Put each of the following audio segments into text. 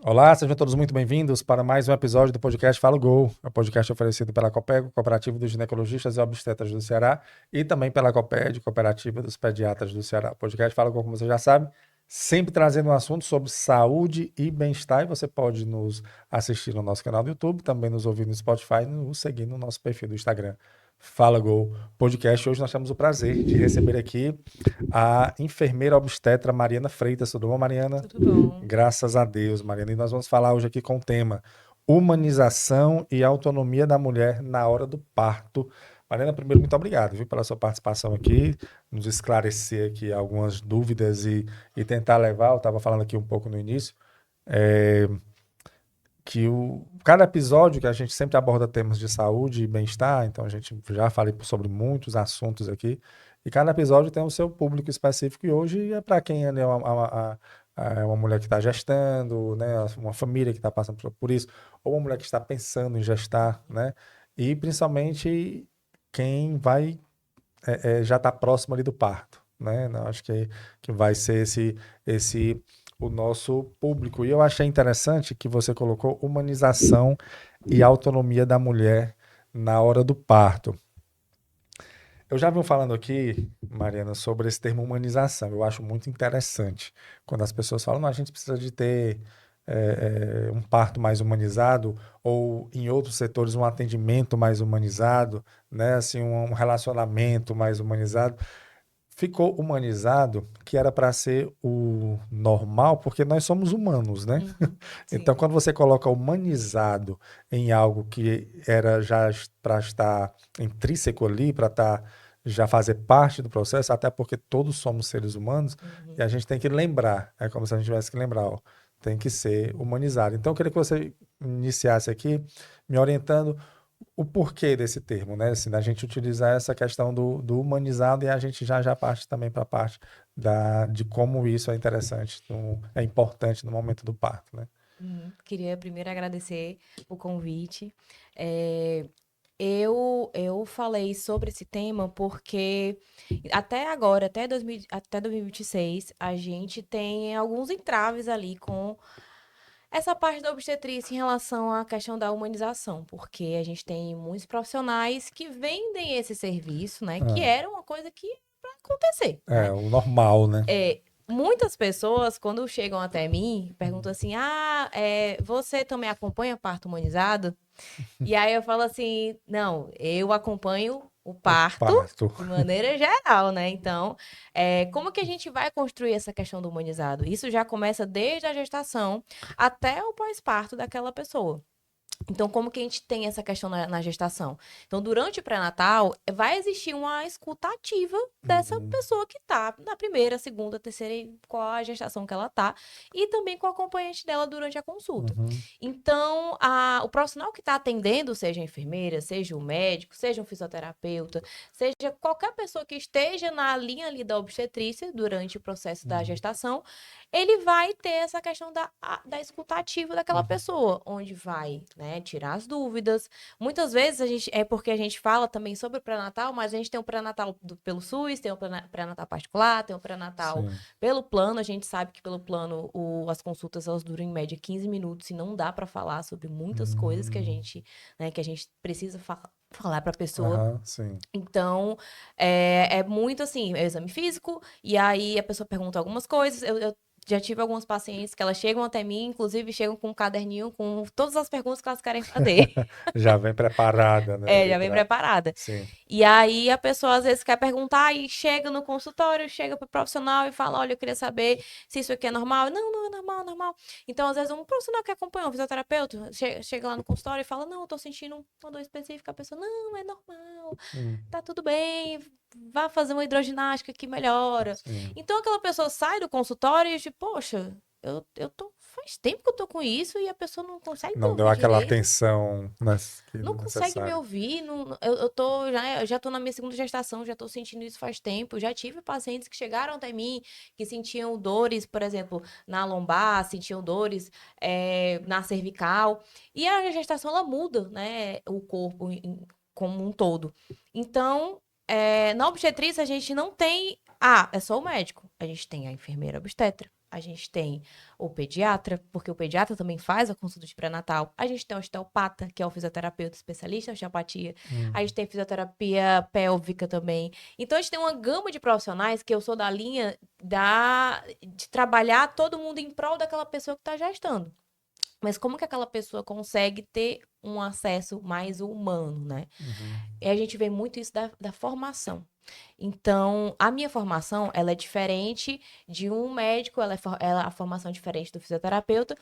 Olá, sejam todos muito bem-vindos para mais um episódio do podcast Fala Gol, o podcast oferecido pela Copego, Cooperativa dos Ginecologistas e Obstetras do Ceará, e também pela Coped, Cooperativa dos Pediatras do Ceará. O podcast Fala Gol, como você já sabe, sempre trazendo um assunto sobre saúde e bem-estar, e você pode nos assistir no nosso canal do YouTube, também nos ouvir no Spotify e nos seguir no nosso perfil do Instagram. Fala Gol Podcast. Hoje nós temos o prazer de receber aqui a enfermeira obstetra Mariana Freitas. Tudo bom, Mariana? Tudo bom. Graças a Deus, Mariana. E nós vamos falar hoje aqui com o tema humanização e autonomia da mulher na hora do parto. Mariana, primeiro, muito obrigado, viu, pela sua participação aqui, nos esclarecer aqui algumas dúvidas e tentar levar, eu estava falando aqui um pouco no início, é, que cada episódio que a gente sempre aborda temas de saúde e bem-estar, então a gente já falei sobre muitos assuntos aqui, e cada episódio tem o seu público específico, e hoje é para quem é uma mulher que está gestando, né, uma família que está passando por isso, ou uma mulher que está pensando em gestar, né, e principalmente quem vai já está próximo ali do parto, né? Eu acho que vai ser esse o nosso público. E eu achei interessante que você colocou humanização e autonomia da mulher na hora do parto. Eu já venho falando aqui, Mariana, sobre esse termo humanização. Eu acho muito interessante quando as pessoas falam, não, a gente precisa de ter um parto mais humanizado ou em outros setores um atendimento mais humanizado, né? Assim, um relacionamento mais humanizado. Ficou humanizado, que era para ser o normal, porque nós somos humanos, né? Uhum, Então, sim. quando você coloca humanizado em algo que era já para estar intrínseco ali, para estar já fazer parte do processo, até porque todos somos seres humanos, e Uhum. a gente tem que lembrar, é como se a gente tivesse que lembrar, ó, tem que ser humanizado. Então, eu queria que você iniciasse aqui me orientando o porquê desse termo, né? Assim, da gente utilizar essa questão do humanizado e a gente já parte também para a parte de como isso é interessante, é importante no momento do parto, né? Queria primeiro agradecer o convite. É, eu falei sobre esse tema porque até agora, até 2026, a gente tem alguns entraves ali com essa parte da obstetrícia em relação à questão da humanização, porque a gente tem muitos profissionais que vendem esse serviço, né? Que Ah, era uma coisa que ia acontecer, é, né? o normal, né? Muitas pessoas, quando chegam até mim, perguntam assim: você também acompanha parto humanizado? E aí eu falo assim: não, eu acompanho o O parto parto. de maneira geral, né? Então, como que a gente vai construir essa questão do humanizado? Isso já começa desde a gestação até o pós-parto daquela pessoa. Então, como que a gente tem essa questão na gestação? Então, durante o pré-natal, vai existir uma escuta ativa dessa Uhum, pessoa que tá na primeira, segunda, terceira, qual a gestação que ela tá, e também com o acompanhante dela durante a consulta. uhum, Então, o profissional que está atendendo, seja a enfermeira, seja o médico, seja um fisioterapeuta, seja qualquer pessoa que esteja na linha ali da obstetrícia durante o processo da uhum, gestação, ele vai ter essa questão da escuta ativa daquela uhum, pessoa, onde vai, né, tirar as dúvidas. Muitas vezes é porque a gente fala também sobre o pré-natal, mas a gente tem o pré-natal pelo SUS, tem o pré-natal particular, tem o pré-natal sim. pelo plano. A gente sabe que pelo plano as consultas elas duram em média 15 minutos e não dá para falar sobre muitas coisas que a Hum, gente, né, que a gente precisa falar para a pessoa. aham, sim. Então, é muito assim, é o exame físico, e aí a pessoa pergunta algumas coisas. Eu já tive algumas pacientes que elas chegam até mim, inclusive chegam com um caderninho com todas as perguntas que elas querem fazer. Já vem preparada, né, ali Já vem para. preparada. Sim. E aí a pessoa às vezes quer perguntar e chega no consultório, chega pro profissional e fala: olha, eu queria saber se isso aqui é normal. Não, não é normal, é normal. Então, às vezes, um profissional que acompanha, um fisioterapeuta, chega lá no consultório e fala: não, eu tô sentindo uma dor específica. A pessoa: não, é normal, Hum, tá tudo bem, vá fazer uma hidroginástica que melhora. sim. Então, aquela pessoa sai do consultório e diz: poxa, eu tô. Faz tempo que eu tô com isso e a pessoa não consegue me Não deu ouvir aquela direito, atenção não consegue me necessária. ouvir. Eu já tô na minha segunda gestação, já tô sentindo isso faz tempo. Já tive pacientes que chegaram até mim, que sentiam dores, por exemplo, na lombar, sentiam dores na cervical. E a gestação, ela muda, né, o corpo como um todo. Então, na obstetrícia, a gente não tem... é só o médico. A gente tem a enfermeira obstetra. a gente tem o pediatra, porque o pediatra também faz a consulta de pré-natal. A gente tem o osteopata, que é o fisioterapeuta especialista em osteopatia. A gente tem fisioterapia pélvica também. Então, a gente tem uma gama de profissionais que eu sou da linha de trabalhar todo mundo em prol daquela pessoa que está gestando. Mas como que aquela pessoa consegue ter um acesso mais humano, né? E a gente vê muito isso da formação. Então, a minha formação, ela é diferente de um médico, a formação é diferente do fisioterapeuta,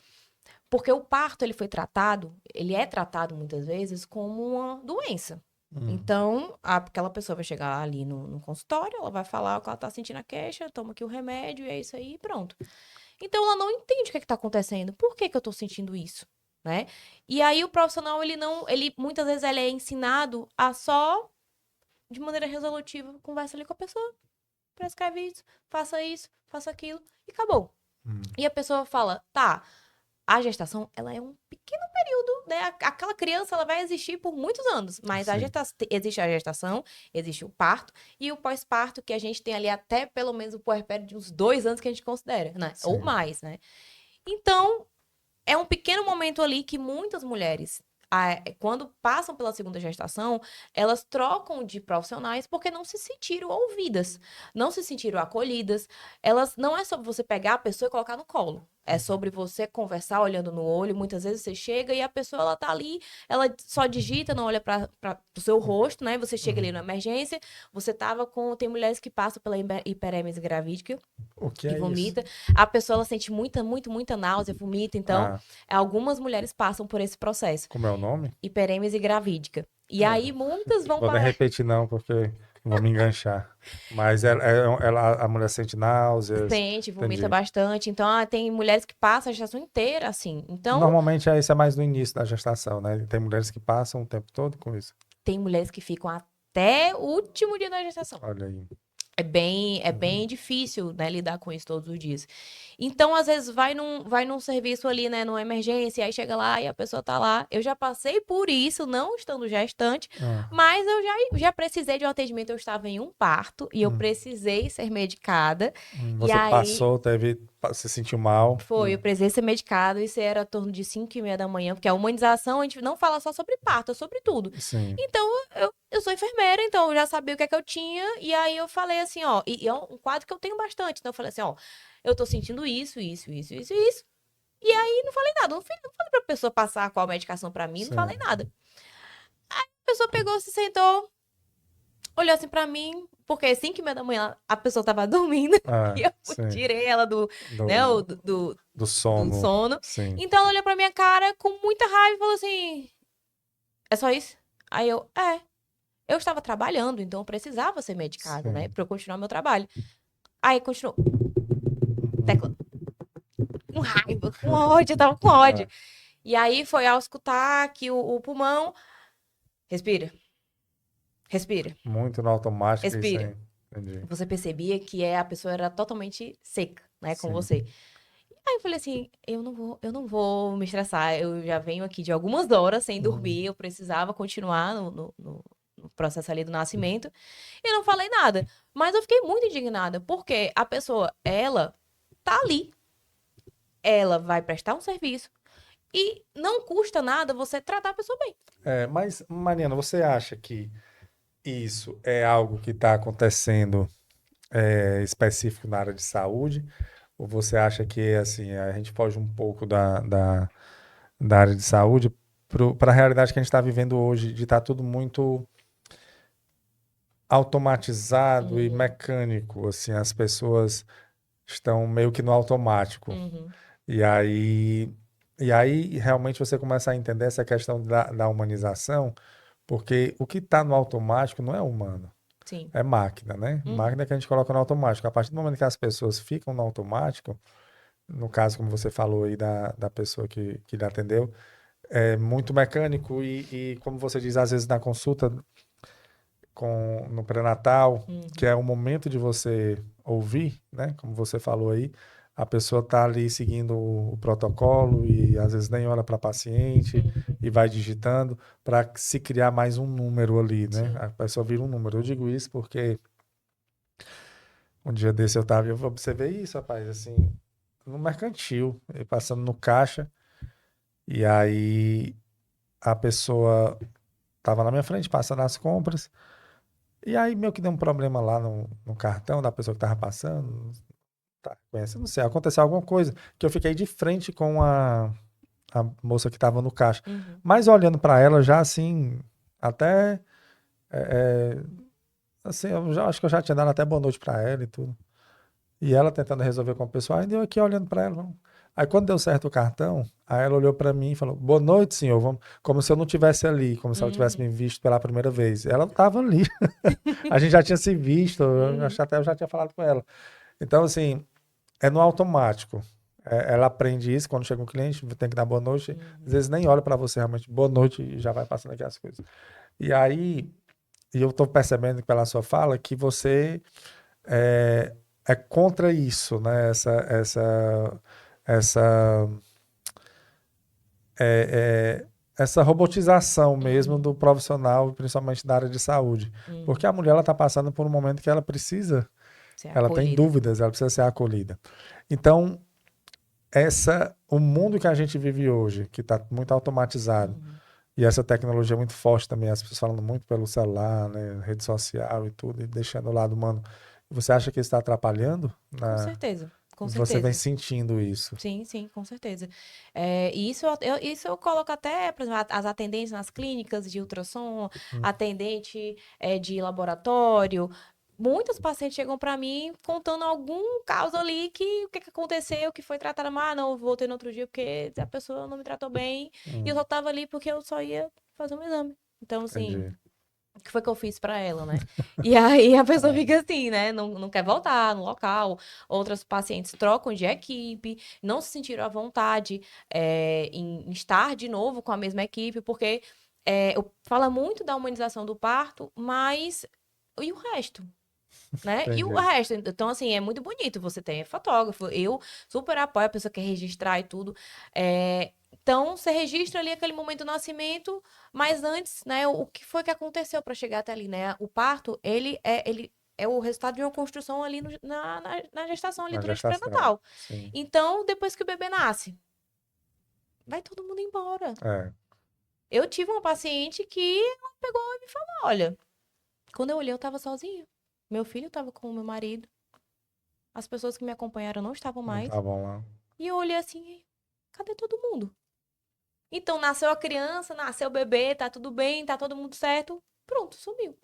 porque o parto, ele é tratado muitas vezes como uma doença. Então, aquela pessoa vai chegar ali no consultório, ela vai falar o que ela tá sentindo a queixa, toma aqui o remédio, e é isso aí, e pronto. Então, ela não entende o que tá acontecendo. Por que que eu tô sentindo isso? Né? E aí, o profissional, muitas vezes, ele é ensinado a só, de maneira resolutiva, conversa ali com a pessoa, prescreve isso, faça aquilo, e acabou. E a pessoa fala, tá, a gestação, ela é um pequeno período, né? Aquela criança, ela vai existir por muitos anos, mas existe a gestação, existe o parto e o pós-parto, que a gente tem ali até pelo menos o puerpério de uns 2 anos que a gente considera, né? Sim. Ou mais, né? Então, é um pequeno momento ali que muitas mulheres, quando passam pela segunda gestação, elas trocam de profissionais porque não se sentiram ouvidas, não se sentiram acolhidas. Não é sobre você pegar a pessoa e colocar no colo. É sobre você conversar olhando no olho. Muitas vezes você chega e a pessoa, ela tá ali, ela só digita, não olha para o seu rosto, né? Você chega ali na emergência, tem mulheres que passam pela hiperêmese gravídica, O que e é vomita. isso? A pessoa, ela sente muita náusea, vomita. Então, algumas mulheres passam por esse processo. Como é o nome? Hiperêmese gravídica. E aí, muitas vão Vou nem para... repetir não, porque vou me enganchar. Mas a mulher sente náuseas. Sente, vomita Entendi. bastante. Então, tem mulheres que passam a gestação inteira, assim. Então, Normalmente isso é mais no início da gestação, né? Tem mulheres que passam o tempo todo com isso. tem mulheres que ficam até o último dia da gestação. Olha aí. É bem difícil, né, lidar com isso todos os dias. Então, às vezes, vai num serviço ali, né, numa emergência, aí chega lá e a pessoa tá lá. Eu já passei por isso, não estando gestante, mas eu já precisei de um atendimento. Eu estava em um parto e eu precisei ser medicada. E Você aí, passou, se sentiu mal. eu precisei ser medicada, isso era em torno de 5h30 da manhã, porque a humanização, a gente não fala só sobre parto, é sobre tudo. Sim. Então, eu sou enfermeira, então eu já sabia o que é que eu tinha, e aí eu falei assim, ó, e é um quadro que eu tenho bastante, então eu falei assim, ó, eu tô sentindo isso. E aí não falei nada, não falei pra pessoa passar qual medicação pra mim, não falei nada. Aí a pessoa pegou, se sentou, olhou assim pra mim, porque 5h30 da manhã a pessoa tava dormindo, e eu tirei ela do sono. Sim. Então ela olhou pra minha cara com muita raiva e falou assim, é só isso? Aí eu estava trabalhando, então eu precisava ser medicada, né? Pra eu continuar meu trabalho. Aí continuou. Tecla. Com raiva, com ódio, eu tava com ódio. E aí foi ao escutar que o pulmão. Respira. Respira. Muito no automático. Respira. Isso aí. Entendi. Você percebia que a pessoa era totalmente seca, né? Com você. Aí eu falei assim, eu não vou me estressar. Eu já venho aqui de algumas horas sem dormir. Eu precisava continuar no processo ali do nascimento. E não falei nada. Mas eu fiquei muito indignada, porque a pessoa, ela tá ali. Ela vai prestar um serviço. E não custa nada você tratar a pessoa bem. Mas, Mariana, você acha que isso é algo que está acontecendo específico na área de saúde? Ou você acha que, assim, a gente foge um pouco da área de saúde para a realidade que a gente está vivendo hoje, de estar tudo muito automatizado e mecânico, assim, as pessoas estão meio que no automático. E aí realmente você começa a entender essa questão da humanização, porque o que está no automático não é humano, Sim. é máquina, né? Máquina que a gente coloca no automático. A partir do momento que as pessoas ficam no automático, no caso, como você falou aí da pessoa que lhe atendeu, é muito mecânico e como você diz, às vezes na consulta no pré-natal, que é o momento de você ouvir, né? Como você falou aí, a pessoa está ali seguindo o protocolo e às vezes nem olha para a paciente e vai digitando para se criar mais um número ali, né? A pessoa vira um número. Eu digo isso porque um dia desse eu observei isso, rapaz, assim, no mercantil, eu passando no caixa, e aí a pessoa tava na minha frente, passando as compras, e aí meio que deu um problema lá no cartão da pessoa que tava passando, tá, conhece, não sei, aconteceu alguma coisa, que eu fiquei de frente com a moça que tava no caixa, Uhum. mas olhando pra ela já assim, até, é, assim, eu já, acho que eu já tinha dado até boa noite pra ela e tudo. E ela tentando resolver com o pessoal, ainda eu aqui olhando para ela. Aí quando deu certo o cartão, aí ela olhou para mim e falou: Boa noite, senhor. Vamos... Como se eu não tivesse ali, como se ela tivesse me Uhum. visto pela primeira vez. Ela estava ali. A gente já tinha se visto, Uhum. até eu já tinha falado com ela. Então, assim, é no automático. Ela aprende isso quando chega um cliente, tem que dar boa noite. Às Uhum. vezes nem olha para você realmente, boa noite, e já vai passando aqui as coisas. E aí, e eu estou percebendo pela sua fala que você é, é contra isso, né? Essa, é, essa robotização mesmo Uhum. do profissional, principalmente da área de saúde. Porque Uhum. a mulher ela está passando por um momento que ela precisa, Ser ela tem acolhida. dúvidas, ela precisa ser acolhida. Então, o mundo que a gente vive hoje, que está muito automatizado, Uhum. e essa tecnologia é muito forte também, as pessoas falando muito pelo celular, né, rede social e tudo, e deixando o lado humano. Você acha que isso está atrapalhando Com na, certeza, com você vem certeza. sentindo isso. Sim, sim, com certeza. E isso eu coloco até, por exemplo, as atendentes nas clínicas de ultrassom, Hum. atendente de laboratório. Muitos pacientes chegam para mim contando algum caso ali que o que aconteceu, que foi tratada mal. Ah, não, eu voltei no outro dia porque a pessoa não me tratou bem e eu só tava ali porque eu só ia fazer um exame. Então, assim, Entendi. o que foi que eu fiz pra ela, né? E aí a pessoa Ah, fica assim, né? Não quer voltar no local. Outras pacientes trocam de equipe, não se sentiram à vontade em estar de novo com a mesma equipe, porque fala muito da humanização do parto, mas e o resto? Né? E o entendi. resto, então, assim, é muito bonito. Você tem fotógrafo, eu super apoio a pessoa que quer registrar e tudo. Então, você registra ali aquele momento do nascimento, mas antes, né, o que foi que aconteceu para chegar até ali, né? O parto, ele é o resultado de uma construção ali na gestação, ali Na durante o gestação. pré-natal. Sim. Então, depois que o bebê nasce, vai todo mundo embora. É. Eu tive uma paciente que pegou e me falou: olha, quando eu olhei, eu tava sozinha. Meu filho tava com o meu marido. As pessoas que me acompanharam não estavam Não tá mais. bom lá. E eu olhei assim, cadê todo mundo? Então, nasceu a criança, nasceu o bebê, tá tudo bem, tá todo mundo certo. Pronto, sumiu,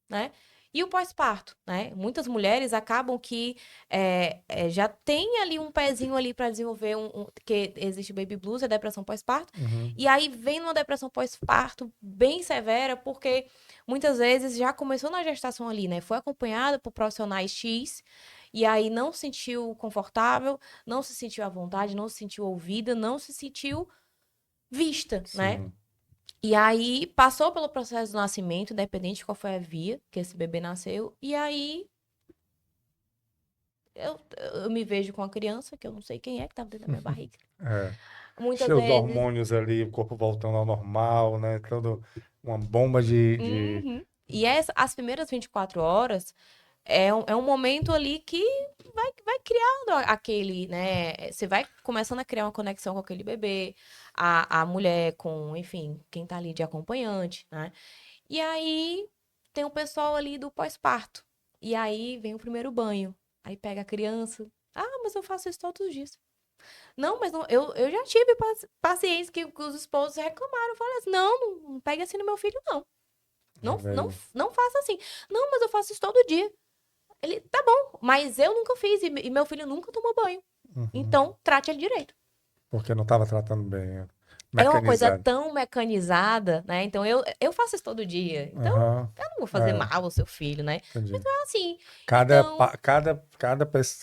né? E o pós-parto, né? Muitas mulheres acabam que já tem ali um pezinho ali para desenvolver que existe o baby blues, a depressão pós-parto. Uhum. E aí vem uma depressão pós-parto bem severa, porque muitas vezes já começou na gestação ali, né? Foi acompanhada por profissionais X, e aí não se sentiu confortável, não se sentiu à vontade, não se sentiu ouvida, não se sentiu vista, né? Sim. E aí passou pelo processo do nascimento, independente de qual foi a via que esse bebê nasceu, e aí eu me vejo com a criança, que eu não sei quem é que tá dentro da minha barriga. É. Muitas Seus vezes. hormônios ali, o corpo voltando ao normal, né? Todo uma bomba de... Uhum. E as primeiras 24 horas é um momento ali que vai criando aquele, né? Você vai começando a criar uma conexão com aquele bebê, a mulher com, enfim, quem tá ali de acompanhante, né? E aí tem o pessoal ali do pós-parto. E aí vem o primeiro banho. Aí pega a criança. Ah, mas eu faço isso todos os dias. Não, mas não, eu já tive pacientes que os esposos reclamaram. Falaram assim, não pega assim no meu filho, não. Não, Olha não, aí. não faça assim. Não, mas eu faço isso todo dia. Ele, tá bom, mas eu nunca fiz e meu filho nunca tomou banho. Uhum. Então, trate ele direito. Porque não estava tratando bem. É. É uma coisa Mecanizado. tão mecanizada, né? Então, eu faço isso todo dia. Então, Aham. eu não vou fazer É, mal ao seu filho, né? Mas entendi. não é assim. Cada, Então, pa-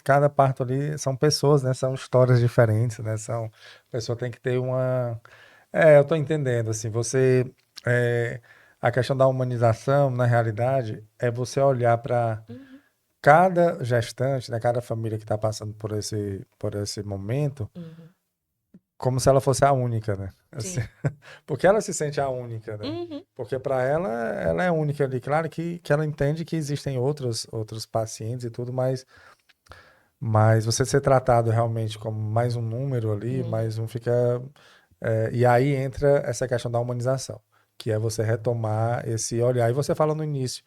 cada parto ali são pessoas, né? São histórias diferentes, né? A pessoa tem que ter uma. Eu tô entendendo, assim, é, a questão da humanização, na realidade, é você olhar para uhum, cada gestante, né? Cada família que está passando por esse momento, uhum, como se ela fosse a única, né? Assim, sim. porque ela se sente a única, né? Uhum, Porque para ela é única ali. Claro que ela entende que existem outros pacientes e tudo, mas Mas você ser tratado realmente como mais um número ali, Uhum. mais um fica. E aí entra essa questão da humanização, que é você retomar esse olhar. E você fala no início,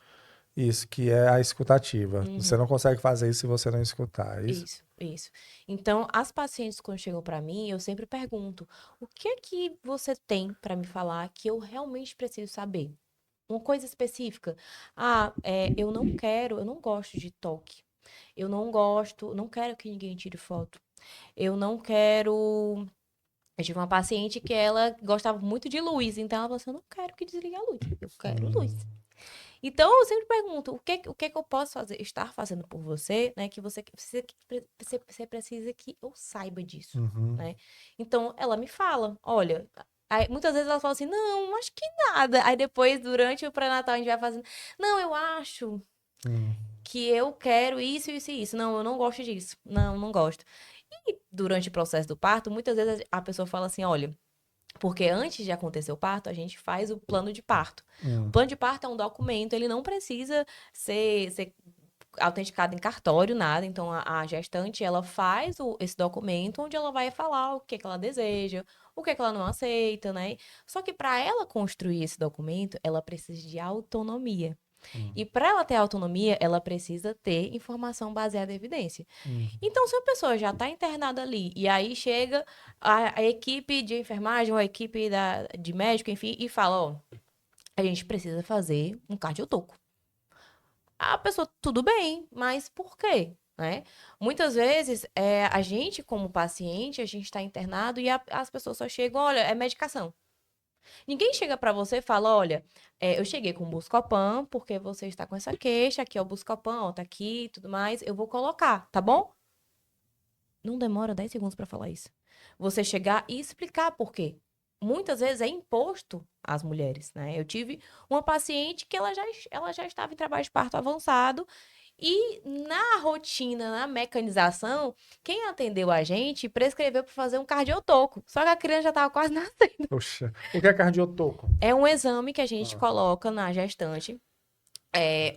isso, que é a escutativa. Você Uhum. não consegue fazer isso se você não escutar, é isso? Isso, isso. Então, as pacientes quando chegam para mim, eu sempre pergunto: o que é que você tem para me falar que eu realmente preciso saber? Uma coisa específica. Ah, eu não quero, eu não gosto de toque. Eu não gosto, não quero que ninguém tire foto. Eu não quero. Eu tive uma paciente que ela gostava muito de luz, então ela falou assim: eu não quero que desligue a luz, eu quero luz. Hum, Então, eu sempre pergunto, o que que eu posso fazer, estar fazendo por você, né, que você precisa que eu saiba disso, uhum, né? Então, ela me fala, olha, aí, muitas vezes ela fala assim, não, acho que nada. Aí depois, durante o pré-natal, a gente vai fazendo, não, eu acho hum, que eu quero isso, isso e isso. Não, eu não gosto disso. Não, não gosto. E durante o processo do parto, muitas vezes a pessoa fala assim, olha, porque antes de acontecer o parto, a gente faz o plano de parto. O hum, plano de parto é um documento, ele não precisa ser autenticado em cartório, nada. Então, a gestante, ela faz esse documento onde ela vai falar o que que ela deseja, o que que ela não aceita, né? Só que para ela construir esse documento, ela precisa de autonomia. hum, E para ela ter autonomia, ela precisa ter informação baseada em evidência. hum. Então, se a pessoa já está internada ali, e aí chega a equipe de enfermagem, ou a equipe de médico, enfim, e fala, ó, a gente precisa fazer um cardiotoco. A pessoa, tudo bem, mas por quê? Né? Muitas vezes, a gente, como paciente, a gente está internado e as pessoas só chegam, olha, é medicação. Ninguém chega para você e fala, olha, eu cheguei com o Buscopan porque você está com essa queixa, aqui é o Buscopan, ó, tá aqui e tudo mais, eu vou colocar, tá bom? Não demora 10 segundos para falar isso. Você chegar e explicar por quê. Muitas vezes é imposto às mulheres, né? Eu tive uma paciente que ela já estava em trabalho de parto avançado e na rotina, na mecanização, quem atendeu a gente prescreveu para fazer um cardiotoco. Só que a criança já estava quase nascendo. Poxa, o que é cardiotoco? É um exame que a gente Ah, coloca na gestante é,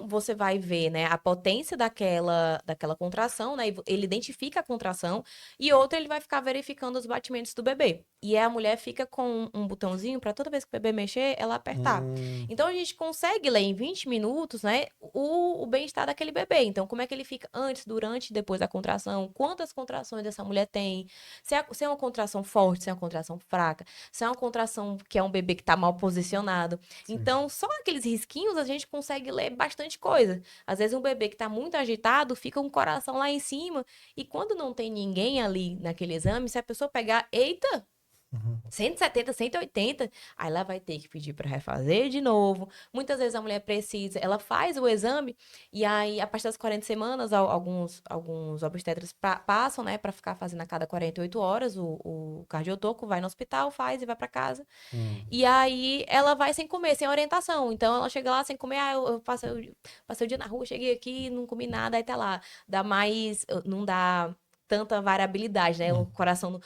você vai ver, né, a potência daquela contração, né? Ele identifica a contração, e outro ele vai ficar verificando os batimentos do bebê. E a mulher fica com um botãozinho para toda vez que o bebê mexer, ela apertar. hum, Então a gente consegue ler em 20 minutos, né, o bem-estar daquele bebê. Então, como é que ele fica antes, durante e depois da contração? Quantas contrações essa mulher tem? Se é uma contração forte, se é uma contração fraca, se é uma contração que é um bebê que está mal posicionado. sim. Então, só aqueles risquinhos a gente consegue ler bastante coisa. Às vezes, um bebê que está muito agitado fica com o coração lá em cima. E quando não tem ninguém ali naquele exame, se a pessoa pegar, eita, Uhum, 170, 180, aí ela vai ter que pedir para refazer de novo. Muitas vezes a mulher precisa, ela faz o exame e aí a partir das 40 semanas alguns obstetras passam, né, para ficar fazendo a cada 48 horas o cardiotoco, vai no hospital, faz e vai para casa. hum, E aí ela vai sem comer, sem orientação. Então ela chega lá sem comer, eu passei o dia na rua, cheguei aqui, não comi nada, aí tá lá. Dá mais, não dá tanta variabilidade, né? O hum, coração,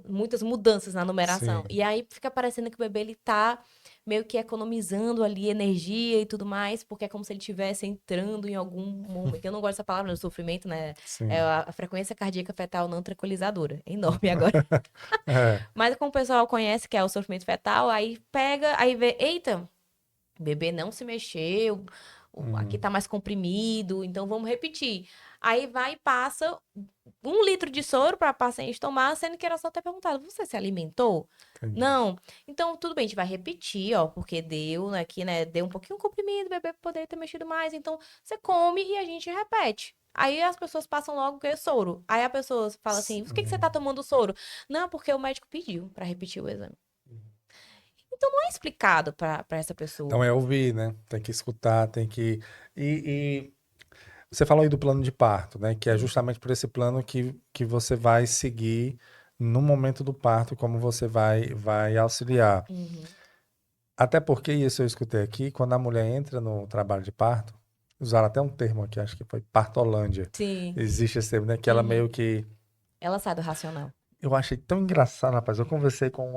muitas mudanças na numeração. sim. E aí fica parecendo que o bebê ele tá meio que economizando ali energia e tudo mais, porque é como se ele estivesse entrando em algum momento. Eu não gosto dessa palavra, no sofrimento, né? É Sim. a frequência cardíaca fetal não tranquilizadora. É enorme agora. É. Mas como o pessoal conhece que é o sofrimento fetal, aí pega, aí vê, eita, o bebê não se mexeu, aqui Hum. tá mais comprimido, então vamos repetir. Aí vai e passa 1 litro de soro para a paciente tomar, sendo que era só ter perguntado, você se alimentou? Entendi. Não. Então, tudo bem, a gente vai repetir, ó, porque deu, né, aqui, né, deu um pouquinho comprimido, o bebê poderia ter mexido mais, então você come e a gente repete. Aí as pessoas passam logo que é soro. Aí a pessoa fala assim, por que que você Sim. tá tomando soro? Não, porque o médico pediu para repetir o exame. Então não é explicado para essa Então pessoa. é ouvir, né? Tem que escutar, tem que. E você falou aí do plano de parto, né? Que é Uhum, justamente por esse plano que você vai seguir no momento do parto, como você vai auxiliar. uhum. Até porque, isso eu escutei aqui, quando a mulher entra no trabalho de parto, usaram até um termo aqui, acho que foi partolândia. Sim. Existe esse termo, né? Que ela Uhum. meio que. Ela sai do racional. Eu achei tão engraçado, rapaz. Eu conversei com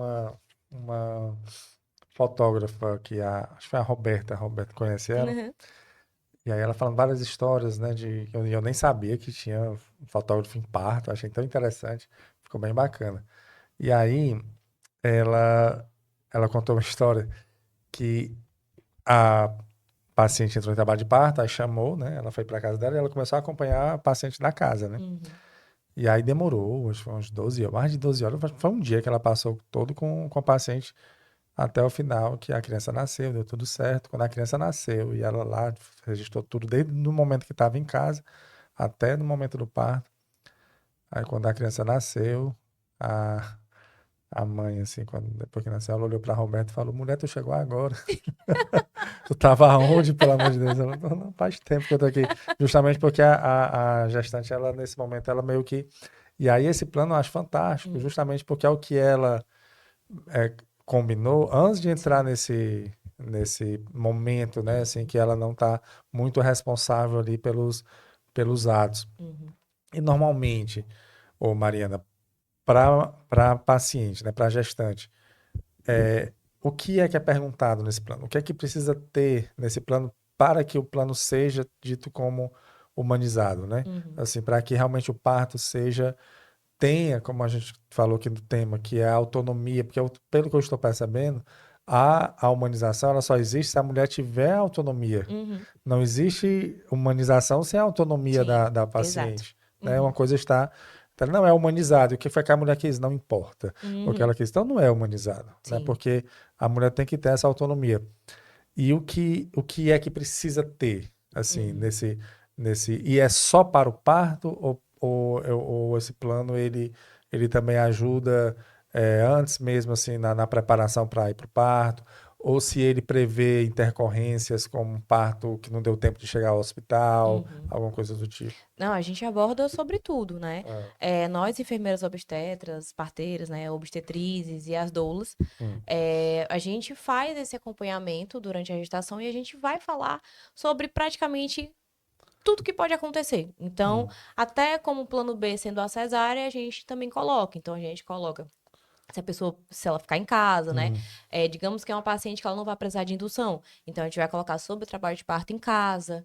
uma fotógrafa que acho que foi a Roberta conhece ela. Uhum. E aí ela falando várias histórias, né, de eu nem sabia que tinha um fotógrafo em parto, achei tão interessante, ficou bem bacana. E aí ela ela contou uma história que a paciente entrou em trabalho de parto, aí chamou, né, ela foi para casa dela e ela começou a acompanhar a paciente na casa, né? Uhum. E aí demorou, acho que foi uns 12 horas, mais de 12 horas, foi um dia que ela passou todo com a paciente até o final, que a criança nasceu, deu tudo certo. Quando a criança nasceu e ela lá registrou tudo, desde o momento que estava em casa até no momento do parto. Aí quando a criança nasceu, a, a mãe, assim, depois que nasceu, ela olhou para Roberto e falou: Mulher, tu chegou agora. Tu tava aonde, pelo amor de Deus? Ela, não, faz tempo que eu tô aqui. Justamente porque a gestante, ela, nesse momento, ela meio que. E aí, esse plano eu acho fantástico, Uhum. justamente porque é o que ela é, combinou antes de entrar Sim. nesse momento, né? Assim, Uhum. que ela não tá muito responsável ali pelos atos. Uhum. E normalmente, ô Mariana, para paciente, né, para gestante, o que é perguntado nesse plano? O que é que precisa ter nesse plano para que o plano seja dito como humanizado, né? Uhum. Assim, para que realmente o parto tenha, como a gente falou aqui no tema, que é a autonomia, porque pelo que eu estou percebendo, a humanização ela só existe se a mulher tiver autonomia. Uhum. Não existe humanização sem a autonomia Sim, da exato. paciente, né? Uma Uhum. coisa está, então, não é humanizado. O que foi que a mulher quis? Não importa. O que Uhum. ela quis, então não é humanizado, né? Sim. Porque a mulher tem que ter essa autonomia. E o que é que precisa ter, assim, Uhum. e é só para o parto ou esse plano ele também ajuda antes mesmo, assim, na preparação para ir para o parto, ou se ele prevê intercorrências como um parto que não deu tempo de chegar ao hospital, Uhum. alguma coisa do tipo. Não, a gente aborda sobre tudo, né? Ah, Nós, enfermeiras obstetras, parteiras, né, obstetrizes e as doulas, hum, a gente faz esse acompanhamento durante a gestação e a gente vai falar sobre praticamente tudo que pode acontecer. Então, hum, até como plano B sendo a cesárea, a gente também coloca. Então, a gente coloca se a pessoa, se ela ficar em casa, né? hum, Digamos que é uma paciente que ela não vai precisar de indução. Então, a gente vai colocar sobre o trabalho de parto em casa,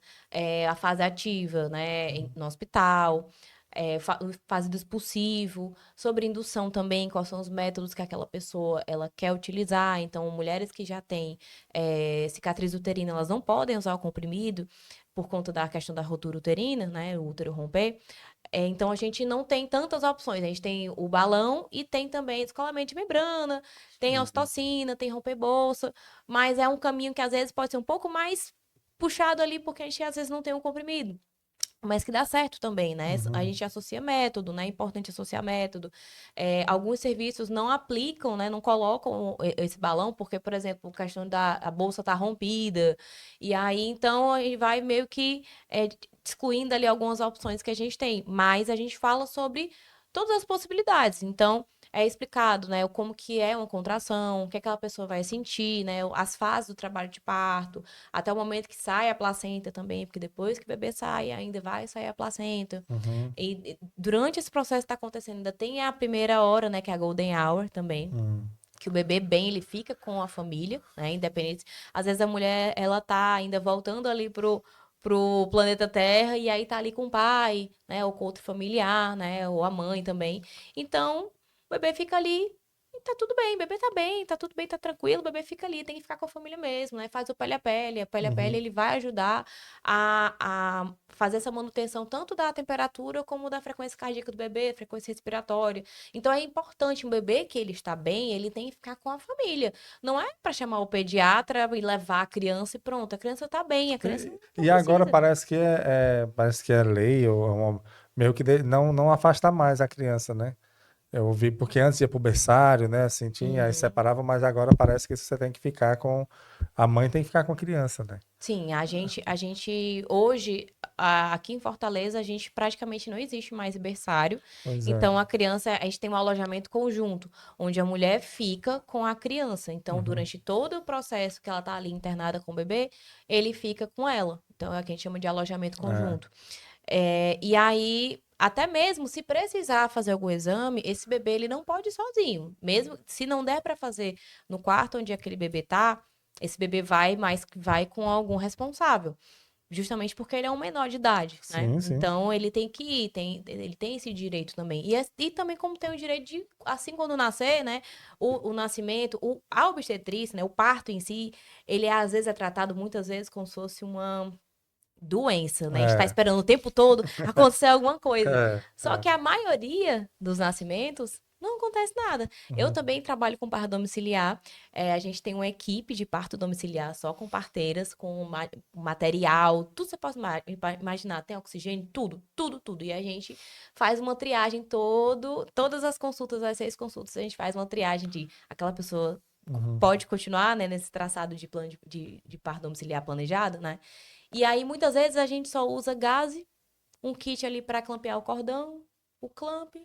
a fase ativa, né? No hospital, fase do expulsivo, sobre indução também, quais são os métodos que aquela pessoa ela quer utilizar. Então, mulheres que já têm cicatriz uterina, elas não podem usar o comprimido por conta da questão da rotura uterina, né? O útero romper. Então, a gente não tem tantas opções. A gente tem o balão e tem também descolamento de membrana, tem a hum, ocitocina, tem romper bolsa, mas é um caminho que às vezes pode ser um pouco mais puxado ali, porque a gente às vezes não tem um comprimido. Mas que dá certo também, né? A uhum, gente associa método, né? É importante associar método. Alguns serviços não aplicam, né? Não colocam esse balão, porque, por exemplo, a questão da a bolsa tá rompida. E aí, então, a gente vai meio que excluindo ali algumas opções que a gente tem. Mas a gente fala sobre todas as possibilidades. Então, é explicado, né? Como que é uma contração, o que aquela pessoa vai sentir, né? As fases do trabalho de parto até o momento que sai a placenta também, porque depois que o bebê sai, ainda vai sair a placenta. uhum, E durante esse processo que está acontecendo, ainda tem a primeira hora, né, que é a Golden Hour também. hum, Que o bebê bem, ele fica com a família, né? Independente. Às vezes a mulher, ela tá ainda voltando ali pro planeta Terra e aí tá ali com o pai, né? Ou com outro familiar, né? Ou a mãe também. Então, o bebê fica ali e tá tudo bem, o bebê tá bem, tá tudo bem, tá tranquilo, o bebê fica ali, tem que ficar com a família mesmo, né? Faz o pele a pele uhum. ele vai ajudar a fazer essa manutenção tanto da temperatura como da frequência cardíaca do bebê, frequência respiratória. Então é importante um bebê que ele está bem, ele tem que ficar com a família. Não é para chamar o pediatra e levar a criança e pronto, a criança tá bem, a criança não E agora precisa. parece que é lei, ou meio que não afasta mais a criança, né? Eu ouvi, porque antes ia pro berçário, né? Assim, tinha, aí Uhum. separava, mas agora parece que você tem que ficar com. A mãe tem que ficar com a criança, né? Sim, a gente hoje aqui em Fortaleza a gente praticamente não existe mais berçário. Pois é. Então a criança, a gente tem um alojamento conjunto, onde a mulher fica com a criança. Então Uhum, durante todo o processo que ela tá ali internada com o bebê, ele fica com ela. Então é o que a gente chama de alojamento é. conjunto. E aí, até mesmo se precisar fazer algum exame, esse bebê ele não pode ir sozinho. Mesmo se não der para fazer no quarto onde aquele bebê tá, esse bebê vai, mas vai com algum responsável. justamente porque ele é um menor de idade, né? Sim, sim. Então ele tem que ir, ele tem esse direito também. E também como tem o direito de, assim quando nascer, né? O nascimento, a obstetrícia, né? O parto em si, ele às vezes é tratado muitas vezes como se fosse uma doença, né? A gente tá É, esperando o tempo todo acontecer alguma coisa. é, Só é. que a maioria dos nascimentos não acontece nada. Eu Uhum, também trabalho com parto domiciliar. A gente tem uma equipe de parto domiciliar só com parteiras, com material, tudo você pode imaginar. Tem oxigênio, tudo, tudo, tudo. E a gente faz uma triagem todas as consultas, as 6 consultas, a gente faz uma triagem de aquela pessoa uhum. pode continuar, né, nesse traçado de plano de parto domiciliar planejado, né? E aí, muitas vezes, a gente só usa gaze, um kit ali para clampear o cordão, o clamp,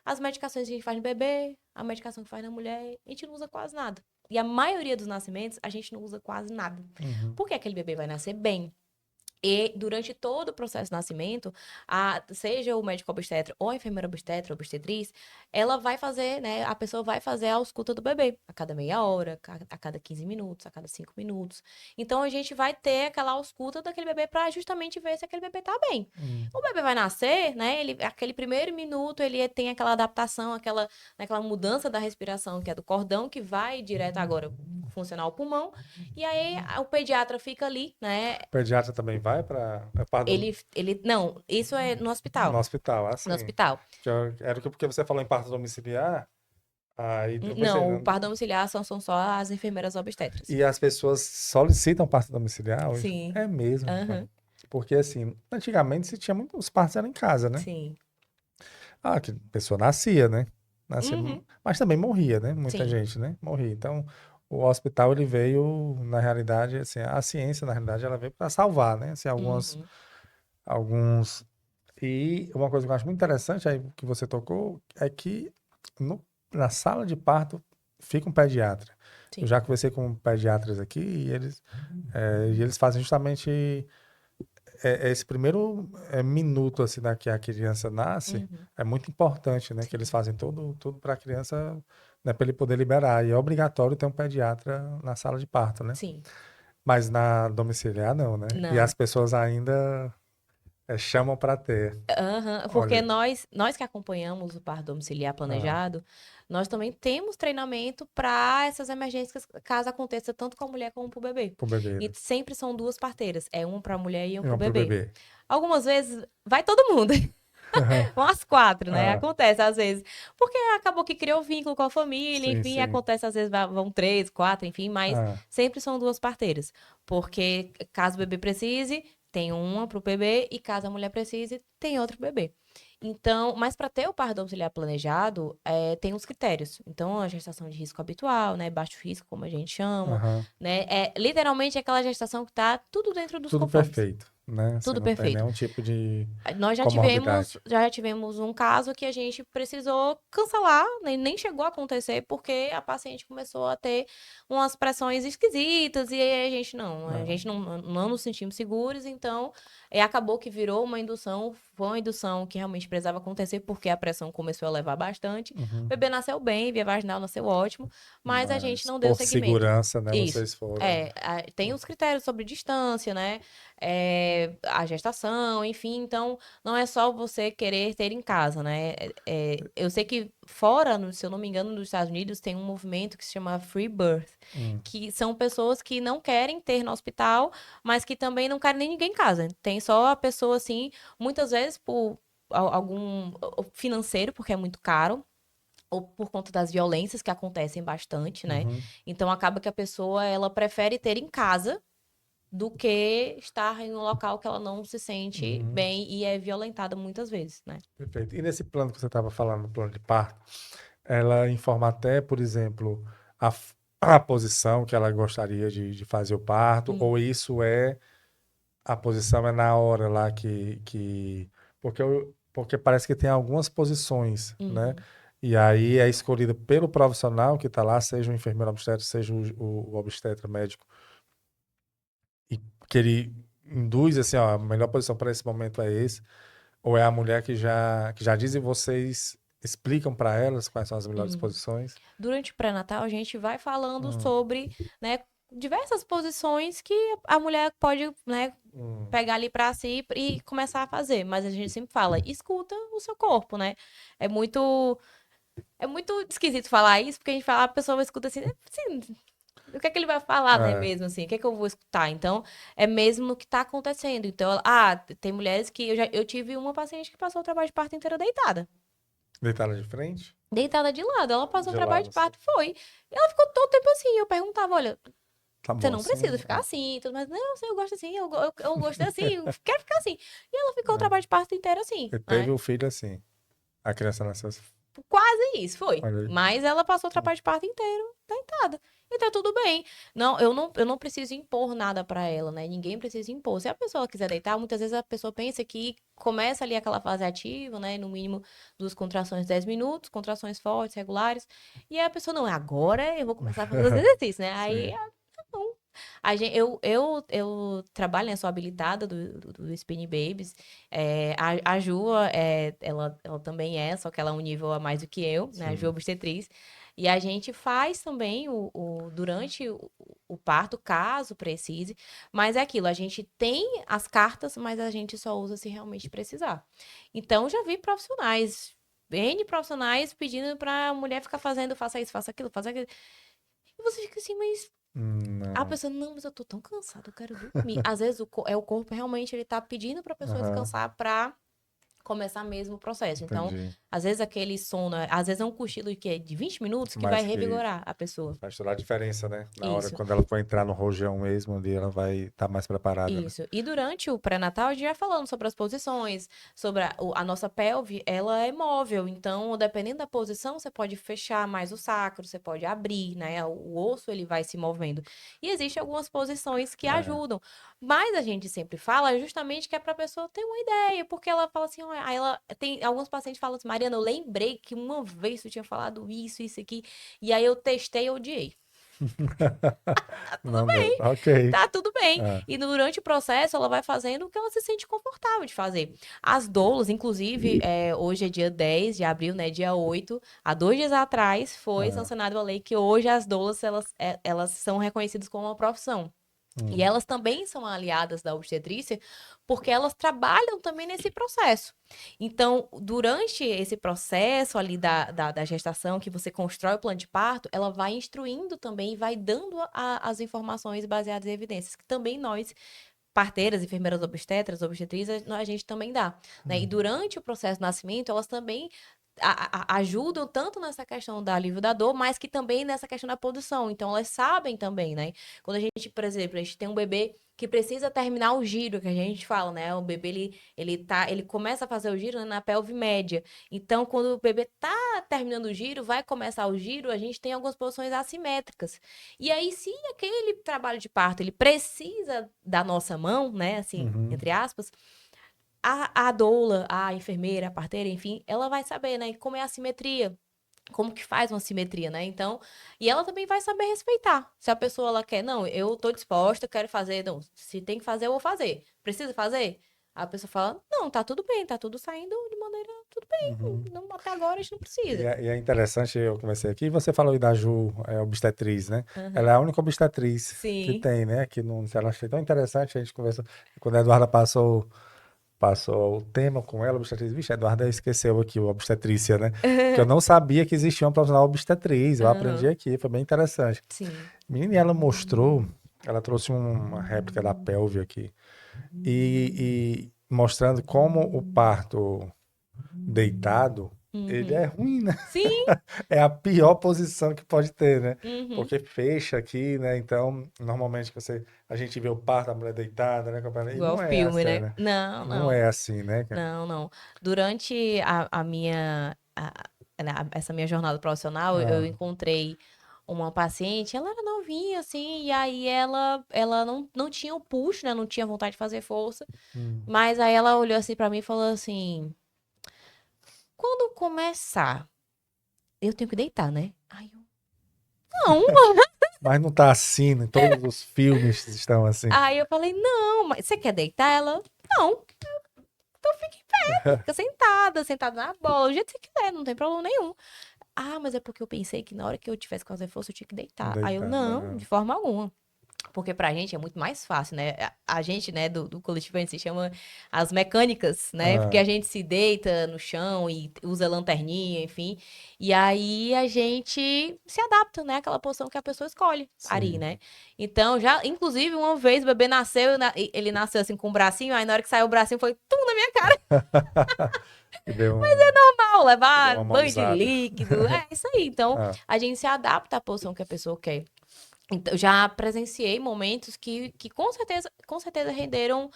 as medicações que a gente faz no bebê, a medicação que faz na mulher, a gente não usa quase nada. E a maioria dos nascimentos, a gente não usa quase nada. Uhum. Porque aquele bebê vai nascer bem. E durante todo o processo de nascimento, seja o médico obstetra ou a enfermeira obstetra, obstetriz, ela vai fazer, né? A pessoa vai fazer a ausculta do bebê a cada meia hora, a cada 15 minutos, a cada 5 minutos. Então a gente vai ter aquela ausculta daquele bebê para justamente ver se aquele bebê tá bem. Uhum. O bebê vai nascer, né? Aquele primeiro minuto ele tem aquela adaptação, aquela mudança da respiração, que é do cordão, que vai direto agora funcionar o pulmão. E aí o pediatra fica ali, né? O pediatra também vai para parto Não, isso é no no hospital. hospital, No assim. hospital. Era porque você falou em parto domiciliar, aí eu pensei, Não, o parto domiciliar são só as enfermeiras obstetras. e as pessoas solicitam parto domiciliar hoje? Sim. É mesmo, cara. Aham. Porque assim, antigamente se tinha muito, os partos eram em casa, né? Sim. Ah, que a pessoa nascia, né? Nascia, Uhum. mas também morria, né? Muita Sim. gente, né? Morria. Então, o hospital ele veio, na realidade, assim, a ciência, na realidade, ela veio para salvar, né? Assim, Uhum. alguns. E uma coisa que eu acho muito interessante aí que você tocou é que na sala de parto fica um pediatra. Eu Sim. já conversei com pediatras aqui e eles fazem justamente esse primeiro minuto assim da que a criança nasce Uhum. é muito importante, né? Que eles Sim. fazem tudo para a criança, né, para ele poder liberar. E é obrigatório ter um pediatra na sala de parto, né? Sim. Mas na domiciliar não, né? E as Não. pessoas ainda chamam para ter. Aham, porque Olha, nós que acompanhamos o parto domiciliar ah, planejado, nós também temos treinamento para essas emergências, caso aconteça tanto com a mulher como para o bebê. pro bebê, E né? sempre são 2 parteiras, é uma para a mulher e uma E para o uma pro bebê. bebê. Algumas vezes vai todo mundo, vão as 4, né? Ah, Acontece às vezes, porque acabou que criou vínculo com a família, sim, enfim, sim. acontece às vezes vão 3, 4, enfim, mas Ah, sempre são 2 parteiras, porque caso o bebê precise, tem uma pro bebê e caso a mulher precise, tem outro pro bebê. Então, mas para ter o parto domiciliar planejado, tem os critérios. Então, a gestação de risco habitual, né, baixo risco, como a gente chama, aham. né, é literalmente aquela gestação que tá tudo dentro dos Tudo conformes. perfeito, né? Você Tudo não tem perfeito. nenhum tipo de Nós comorbidade. já tivemos um caso que a gente precisou cancelar, nem chegou a acontecer, porque a paciente começou a ter umas pressões esquisitas, e aí a Não. gente não nos sentimos seguros, então acabou que virou uma indução, foi uma indução que realmente precisava acontecer, porque a pressão começou a elevar bastante. O Uhum. bebê nasceu bem, via vaginal nasceu ótimo, mas a gente Mas não deu por seguimento. segurança, né? Isso. Vocês foram. Tem os critérios sobre distância, né? A gestação, enfim. Então, não é só você querer ter em casa, né? Eu sei que fora, se eu não me engano, nos Estados Unidos, tem um movimento que se chama Free Birth, Hum, que são pessoas que não querem ter no hospital, mas que também não querem nem ninguém em casa. Tem só a pessoa, assim, muitas vezes por algum financeiro, porque é muito caro, ou por conta das violências que acontecem bastante, né? uhum, Então acaba que a pessoa ela prefere ter em casa do que estar em um local que ela não se sente uhum. bem e é violentada muitas vezes, né? Perfeito. E nesse plano que você estava falando, no plano de parto, ela informa até, por exemplo, a posição que ela gostaria de fazer o parto, ou Hum, isso a posição é na hora lá porque, porque parece que tem algumas posições, né? uhum, E aí é escolhida pelo profissional que está lá, seja o enfermeiro obstetra, seja o obstetra médico, e que ele induz assim, ó, a melhor posição para esse momento é esse, ou é a mulher que já diz e vocês explicam para elas quais são as melhores uhum. posições? Durante o pré-natal, a gente vai falando Hum, sobre, né, diversas posições que a mulher pode, né, pegar ali pra si e começar a fazer. Mas a gente sempre fala, escuta o seu corpo, né? É muito, é muito esquisito falar isso, porque a gente fala, a pessoa escuta assim, assim, o que é que ele vai falar, né, É, mesmo assim? O que é que eu vou escutar? Então, é mesmo no que tá acontecendo. Então, tem mulheres que eu tive uma paciente que passou o trabalho de parto inteira deitada. deitada de frente, Deitada de lado. Ela passou o de trabalho lado, de assim. parto, foi. E ela ficou todo o tempo assim. Eu perguntava, olha, Tá você bom não assim? precisa ficar assim, tudo mais. Não, eu gosto assim, eu gosto assim, eu quero ficar assim. E ela ficou o trabalho de parto inteiro assim, E teve né? o filho assim. A criança nasceu assim. Quase isso, foi. Olha aí. Mas ela passou o trabalho de parto inteiro deitada. E tá tudo bem. Não, eu não preciso impor nada pra ela, né? Ninguém precisa impor. Se a pessoa quiser deitar, muitas vezes a pessoa pensa que começa ali aquela fase ativa, né? No mínimo 2 contrações, 10 minutos, contrações fortes, regulares. E aí a pessoa, não, agora eu vou começar a fazer os exercícios, né? Aí, Sim. não. Eu trabalho, né? Sou habilitada do Spin Babies. A Ju, ela também só que ela é um nível a mais do que eu, né? A Ju é Sim. obstetriz. E a gente faz também durante o parto, caso precise. Mas é aquilo, a gente tem as cartas, mas a gente só usa se realmente precisar. Então, já vi profissionais, N profissionais pedindo pra mulher ficar fazendo, faça isso, faça aquilo, faça aquilo. E você fica assim, mas a Não. pessoa, não, mas eu tô tão cansada, eu quero dormir. Às vezes o corpo realmente ele tá pedindo pra pessoa Aham, descansar pra começar mesmo o processo. Então, entendi. às vezes aquele sono, às vezes é um cochilo que é de 20 minutos que vai Mas que revigorar a pessoa. faz toda a diferença, né? Na hora, Isso. quando ela for entrar no rojão mesmo, ali ela vai estar mais preparada, né? Isso. E durante o pré-natal, a gente já falando sobre as posições, sobre a nossa pelve, ela é móvel. Então, dependendo da posição, você pode fechar mais o sacro, você pode abrir, né? O osso, ele vai se movendo. E existem algumas posições que É. ajudam. Mas a gente sempre fala justamente que é para a pessoa ter uma ideia, porque ela fala assim, "Olha", aí ela tem alguns pacientes falam assim, Mariana, eu lembrei que uma vez tu tinha falado isso aqui, e aí eu testei e odiei. Não deu. Ok. Tá tudo bem. É. E durante o processo, ela vai fazendo o que ela se sente confortável de fazer. As doulas, inclusive, hoje é dia 10 de abril, né? Dia 8. Há 2 dias atrás, foi É. sancionada a lei que hoje as doulas, elas são reconhecidas como uma profissão. E Hum. elas também são aliadas da obstetrícia, porque elas trabalham também nesse processo. Então, durante esse processo ali da gestação, que você constrói o plano de parto, ela vai instruindo também e vai dando as informações baseadas em evidências, que também nós, parteiras, enfermeiras obstetras, obstetrizes, a gente também dá, né? E Uhum. durante o processo do nascimento, elas também ajudam tanto nessa questão da alívio da dor, mas que também nessa questão da produção. Então, elas sabem também, né? Quando a gente, por exemplo, a gente tem um bebê que precisa terminar o giro, que a gente fala, né? O bebê, ele começa a fazer o giro, né, na pelve média. Então, quando o bebê tá terminando o giro, vai começar o giro, a gente tem algumas posições assimétricas. E aí, se aquele trabalho de parto, ele precisa da nossa mão, né? Assim, Uhum. entre aspas, a doula, a enfermeira, a parteira, enfim, ela vai saber, né, como é a simetria, como que faz uma simetria, né? Então, e ela também vai saber respeitar. Se a pessoa ela quer, não, eu tô disposta, quero fazer, não, se tem que fazer, eu vou fazer. Precisa fazer? A pessoa fala, não, tá tudo bem, tá tudo saindo de maneira, tudo bem, Uhum. não, até agora a gente não E precisa. é, e é interessante, eu comecei aqui, você falou aí da Ju, obstetriz, né? Ela é Aham. a única obstetriz que Sim. tem, né? Aqui no, ela achei tão interessante, a gente conversou, quando a Eduarda passou o tema com ela, obstetriz, vixe, a Eduarda esqueceu aqui o obstetrícia, né? Porque eu não sabia que existia um profissional obstetriz, eu aprendi Aham. aqui, foi bem interessante. Sim. Menina, e ela mostrou, ela trouxe uma réplica da pelve aqui, e mostrando como o parto deitado, ele é Uhum. ruim, né? Sim. É a pior posição que pode ter, né? Uhum. Porque fecha aqui, né? Então, normalmente a gente vê o parto da mulher deitada, né? E Igual não é filme, assim, né? né? Não, Não é não. assim, né, cara? Não, não. Durante a minha, essa minha jornada profissional, eu Ah, encontrei uma paciente, ela era novinha, assim, e aí ela não tinha o push, né? Não tinha vontade de fazer força. hum. Mas aí ela olhou assim pra mim e falou assim: quando começar, eu tenho que deitar, né? Aí eu, não. Mas não tá assim, né? Todos os filmes estão assim. Aí eu falei, não, mas você quer deitar? Ela, não. Então fica em pé, fica sentada na bola, do jeito que você quiser, não tem problema nenhum. Ah, mas é porque eu pensei que na hora que eu tivesse que fazer força, eu tinha que deitar. Aí eu, Deitada. não, de forma alguma. Porque pra gente é muito mais fácil, né? A gente, né, do coletivo, a gente se chama as mecânicas, né? Porque Ah, a gente se deita no chão e usa lanterninha, enfim. E aí a gente se adapta, né? Àquela posição que a pessoa escolhe ali, sim. né? Então, já, inclusive, uma vez o bebê nasceu, ele nasceu assim com o bracinho, aí na hora que saiu o bracinho foi tum na minha cara, E deu um, mal, deu levar uma banho de molizada. líquido. É isso aí. Então, Ah, a gente se adapta à posição que a pessoa quer. Então, já presenciei momentos que com certeza renderam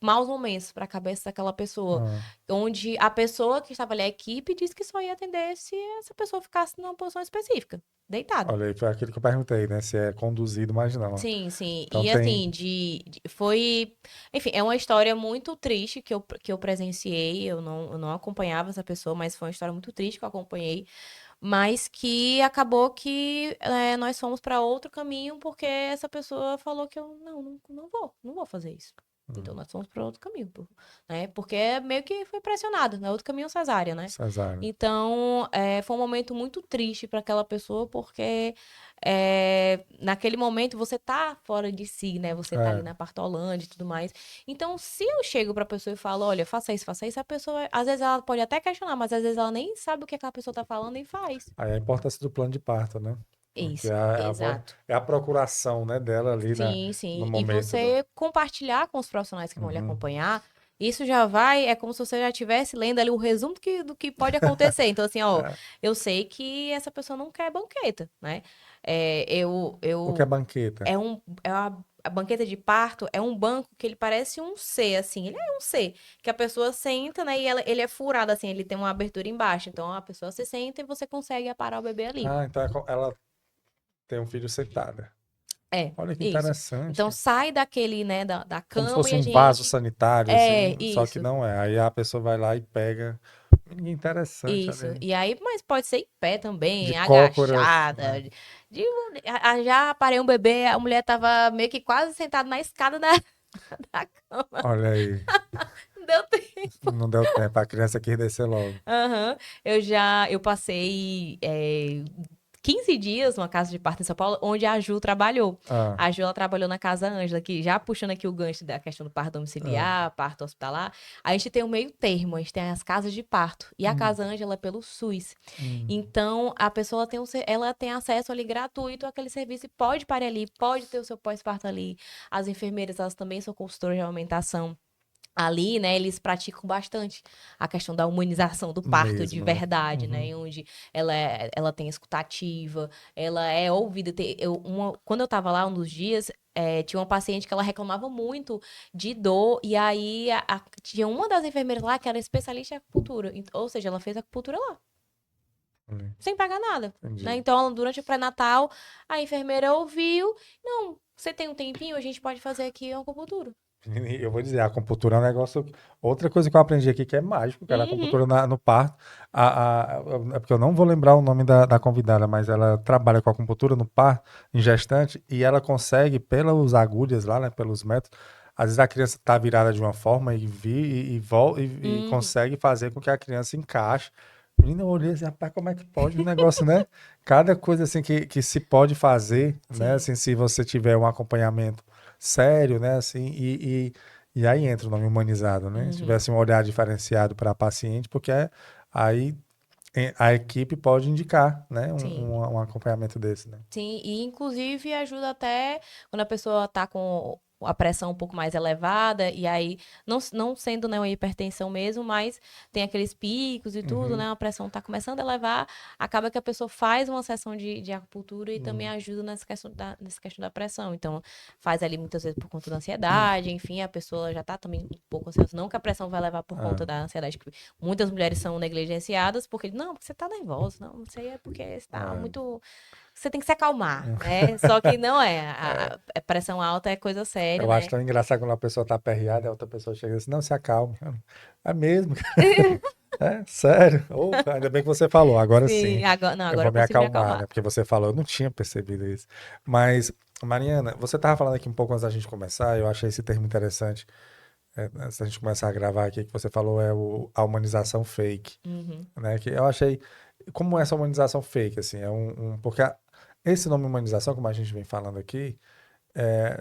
maus momentos para a cabeça daquela pessoa. ah. Onde a pessoa que estava ali, a equipe, disse que só ia atender se essa pessoa ficasse numa posição específica, deitada. Olha aí, foi aquilo que eu perguntei, né? Se é conduzido, mas não. Sim, sim. Então E tem. assim, foi. Enfim, é uma história muito triste que eu presenciei. Eu não acompanhava essa pessoa, mas foi uma história muito triste que eu acompanhei. Mas que acabou que nós fomos para outro caminho porque essa pessoa falou que eu não vou fazer isso. Então Hum, nós fomos para outro caminho, né? Porque meio que foi pressionado, né? Outro caminho cesárea, né? cesárea. Então foi um momento muito triste para aquela pessoa porque naquele momento você tá fora de si, né? Você tá ali É. na partolândia e tudo mais. Então, se eu chego pra pessoa e falo, olha, faça isso, a pessoa, às vezes ela pode até questionar, mas às vezes ela nem sabe o que aquela pessoa tá falando e faz. Aí a importância do plano de parto, né? Porque Isso, exato. é a procuração, né, dela ali Sim, no sim. E momento do. você compartilhar com os profissionais que vão lhe Uhum. acompanhar, isso já vai, é como se você já estivesse lendo ali o resumo do que pode acontecer. Então, assim, ó, É. eu sei que essa pessoa não quer banqueta, né? O que é Eu banqueta? a banqueta de parto é um banco que ele parece um C, assim. Ele é um C, que a pessoa senta, né? E ele é furado, assim, ele tem uma abertura embaixo. Então a pessoa se senta e você consegue aparar o bebê ali. Ah, então ela tem um filho sentada. É, Olha que isso. Então interessante. sai daquele, né, da Como se cama e fosse a um vaso gente. sanitário, É, assim, só que isso. não é. Aí a pessoa vai lá e pega. Interessante, olha Isso. aí. E aí, mas pode ser em pé De também, cócoras, agachada. né? Já aparei um bebê, a mulher tava meio que quase sentada na escada da cama. Olha aí. Não deu tempo. Não deu tempo, a criança quis descer logo. Aham. Eu passei 15 dias numa casa de parto em São Paulo, onde a Ju trabalhou. Ah, A Ju, ela trabalhou na Casa Ângela, que já puxando aqui o gancho da questão do parto ah. domiciliar, parto hospitalar, a gente tem um meio termo, a gente tem as casas de parto. E a Hum, Casa Ângela é pelo SUS. hum. Então, a pessoa ela tem acesso ali gratuito àquele serviço e pode parir ali, pode ter o seu pós-parto ali. As enfermeiras, elas também são consultoras de amamentação. Ali, né, eles praticam bastante a questão da humanização do parto de Mesmo, né? verdade, né, Uhum. onde ela tem escutativa, ela é ouvida. Quando eu tava lá um dos dias, tinha uma paciente que ela reclamava muito de dor, e aí tinha uma das enfermeiras lá que era especialista em acupuntura, ou seja, ela fez acupuntura lá, sem pagar nada, né? Entendi. Então, durante o pré-natal, a enfermeira ouviu, não, você tem um tempinho, a gente pode fazer aqui a acupuntura. Eu vou dizer, a acupuntura é um negócio. Outra coisa que eu aprendi aqui que é mágico, cara, a Uhum. acupuntura no parto. É porque eu não vou lembrar o nome da convidada, mas ela trabalha com acupuntura no parto, em gestante, e ela consegue, pelas agulhas lá, né, pelos métodos, às vezes a criança tá virada de uma forma e Uhum. consegue fazer com que a criança encaixe. Menina, eu olhei assim, rapaz, como é que pode um negócio, né? Cada coisa assim que se pode fazer, né? Sim. Assim, se você tiver um acompanhamento sério, né? Assim, e aí entra o nome humanizado, né? Se Uhum. tivesse um olhar diferenciado para a paciente, porque aí a equipe pode indicar, né? Sim. Um acompanhamento desse, né? Sim, e inclusive ajuda até quando a pessoa tá com a pressão um pouco mais elevada, e aí, não sendo, né, uma hipertensão mesmo, mas tem aqueles picos e tudo, Uhum. né, a pressão tá começando a elevar, acaba que a pessoa faz uma sessão de acupuntura e também Hum. ajuda nessa questão da pressão. Então, faz ali muitas vezes por conta da ansiedade, enfim, a pessoa já tá também um pouco ansiosa. Não que a pressão vai levar por Ah, conta da ansiedade, que muitas mulheres são negligenciadas, porque, não, porque você tá nervosa, não, isso aí é porque você tá é. muito você tem que se acalmar, né? Só que não é. É, A pressão alta é coisa séria, eu acho né? tão engraçado quando a pessoa tá aperreada e a outra pessoa chega assim, não, se acalme. É mesmo, é sério. Opa, ainda bem que você falou, agora sim. Sim, agora, não, Eu agora vou eu me consigo me acalmar, acalmar. né? Porque você falou, eu não tinha percebido isso. Mas, Mariana, você estava falando aqui um pouco antes da gente começar, eu achei esse termo interessante, antes da gente começar a gravar aqui, que você falou a humanização fake, Uhum, né? Que eu achei, como essa humanização fake, assim, porque esse nome humanização, como a gente vem falando aqui,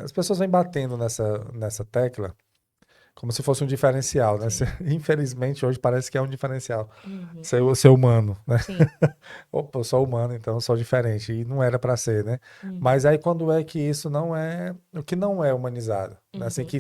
As pessoas vêm batendo nessa tecla como se fosse um diferencial, né? Sim. Infelizmente, hoje parece que é um diferencial. Uhum. Ser humano, né? Sim. Opa, eu sou humano, então eu sou diferente. E não era para ser, né? Uhum. Mas aí quando é que isso não é, o que não é humanizado, né? Assim Uhum. que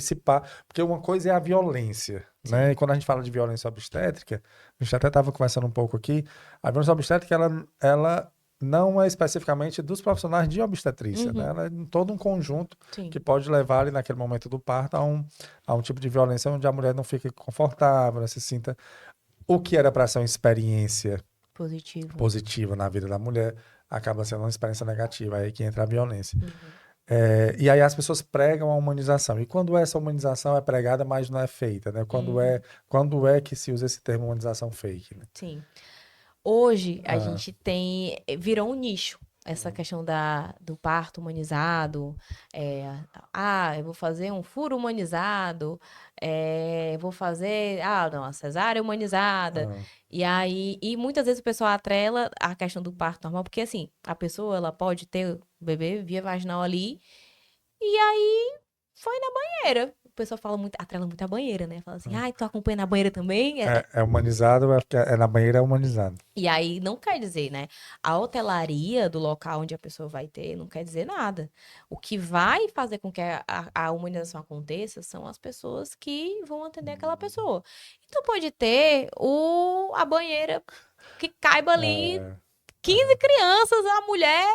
porque uma coisa é a violência, né? Sim. E quando a gente fala de violência obstétrica, a gente até estava conversando um pouco aqui, a violência obstétrica ela não é especificamente dos profissionais de obstetrícia, né? Uhum. Ela é em todo um conjunto Sim. que pode levar ali naquele momento do parto a um tipo de violência onde a mulher não fica confortável, né? Se sinta o que era para ser uma experiência Positivo. positiva na vida da mulher, acaba sendo uma experiência negativa, aí que entra a violência. Uhum. E aí as pessoas pregam a humanização. E quando essa humanização é pregada, mas não é feita, né? Uhum. Quando é que se usa esse termo humanização fake, né? Sim. Hoje a Ah, gente tem, virou um nicho essa questão do parto humanizado. é, eu vou fazer um furo humanizado, vou fazer, não, a cesárea humanizada. ah, E aí, e muitas vezes o pessoal atrela a questão do parto normal, porque assim, a pessoa ela pode ter o bebê via vaginal ali, e aí foi na banheira. O pessoal fala muito, atrela muito a banheira, né? Fala assim, ah. tu acompanha na banheira também? É humanizado, porque é na banheira é humanizado. E aí não quer dizer, né? A hotelaria do local onde a pessoa vai ter não quer dizer nada. O que vai fazer com que a humanização aconteça são as pessoas que vão atender aquela pessoa. Então pode ter a banheira que caiba ali É, 15 crianças, a mulher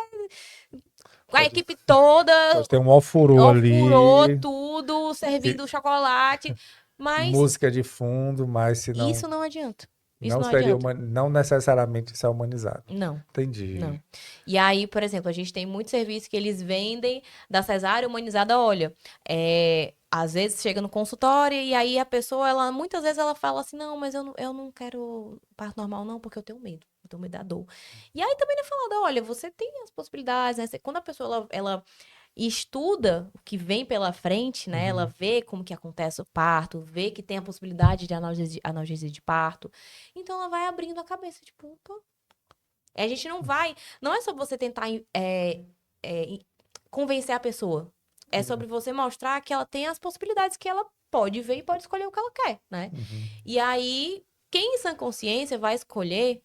com a pode, equipe toda, pode ter um ofurô ofurô ali, tudo, e servindo chocolate, mas música de fundo, mas se não, isso não adianta. Isso não não seria, adianta. não necessariamente isso é humanizado. Não. Entendi. Não. E aí, por exemplo, a gente tem muitos serviços que eles vendem da cesárea humanizada. Olha, às vezes chega no consultório e aí a pessoa, ela muitas vezes ela fala assim, não, mas eu não quero parto normal não, porque eu tenho medo. Eu tenho medo da dor. E aí também é falado, olha, você tem as possibilidades, né? Quando a pessoa, ela estuda o que vem pela frente, né? Ela Uhum. vê como que acontece o parto, vê que tem a possibilidade de analgesia de parto. Então ela vai abrindo a cabeça, tipo, opa, a gente não vai. Não é só você tentar é, convencer a pessoa. É sobre você mostrar que ela tem as possibilidades que ela pode ver e pode escolher o que ela quer, né? Uhum. E aí, quem em sã consciência vai escolher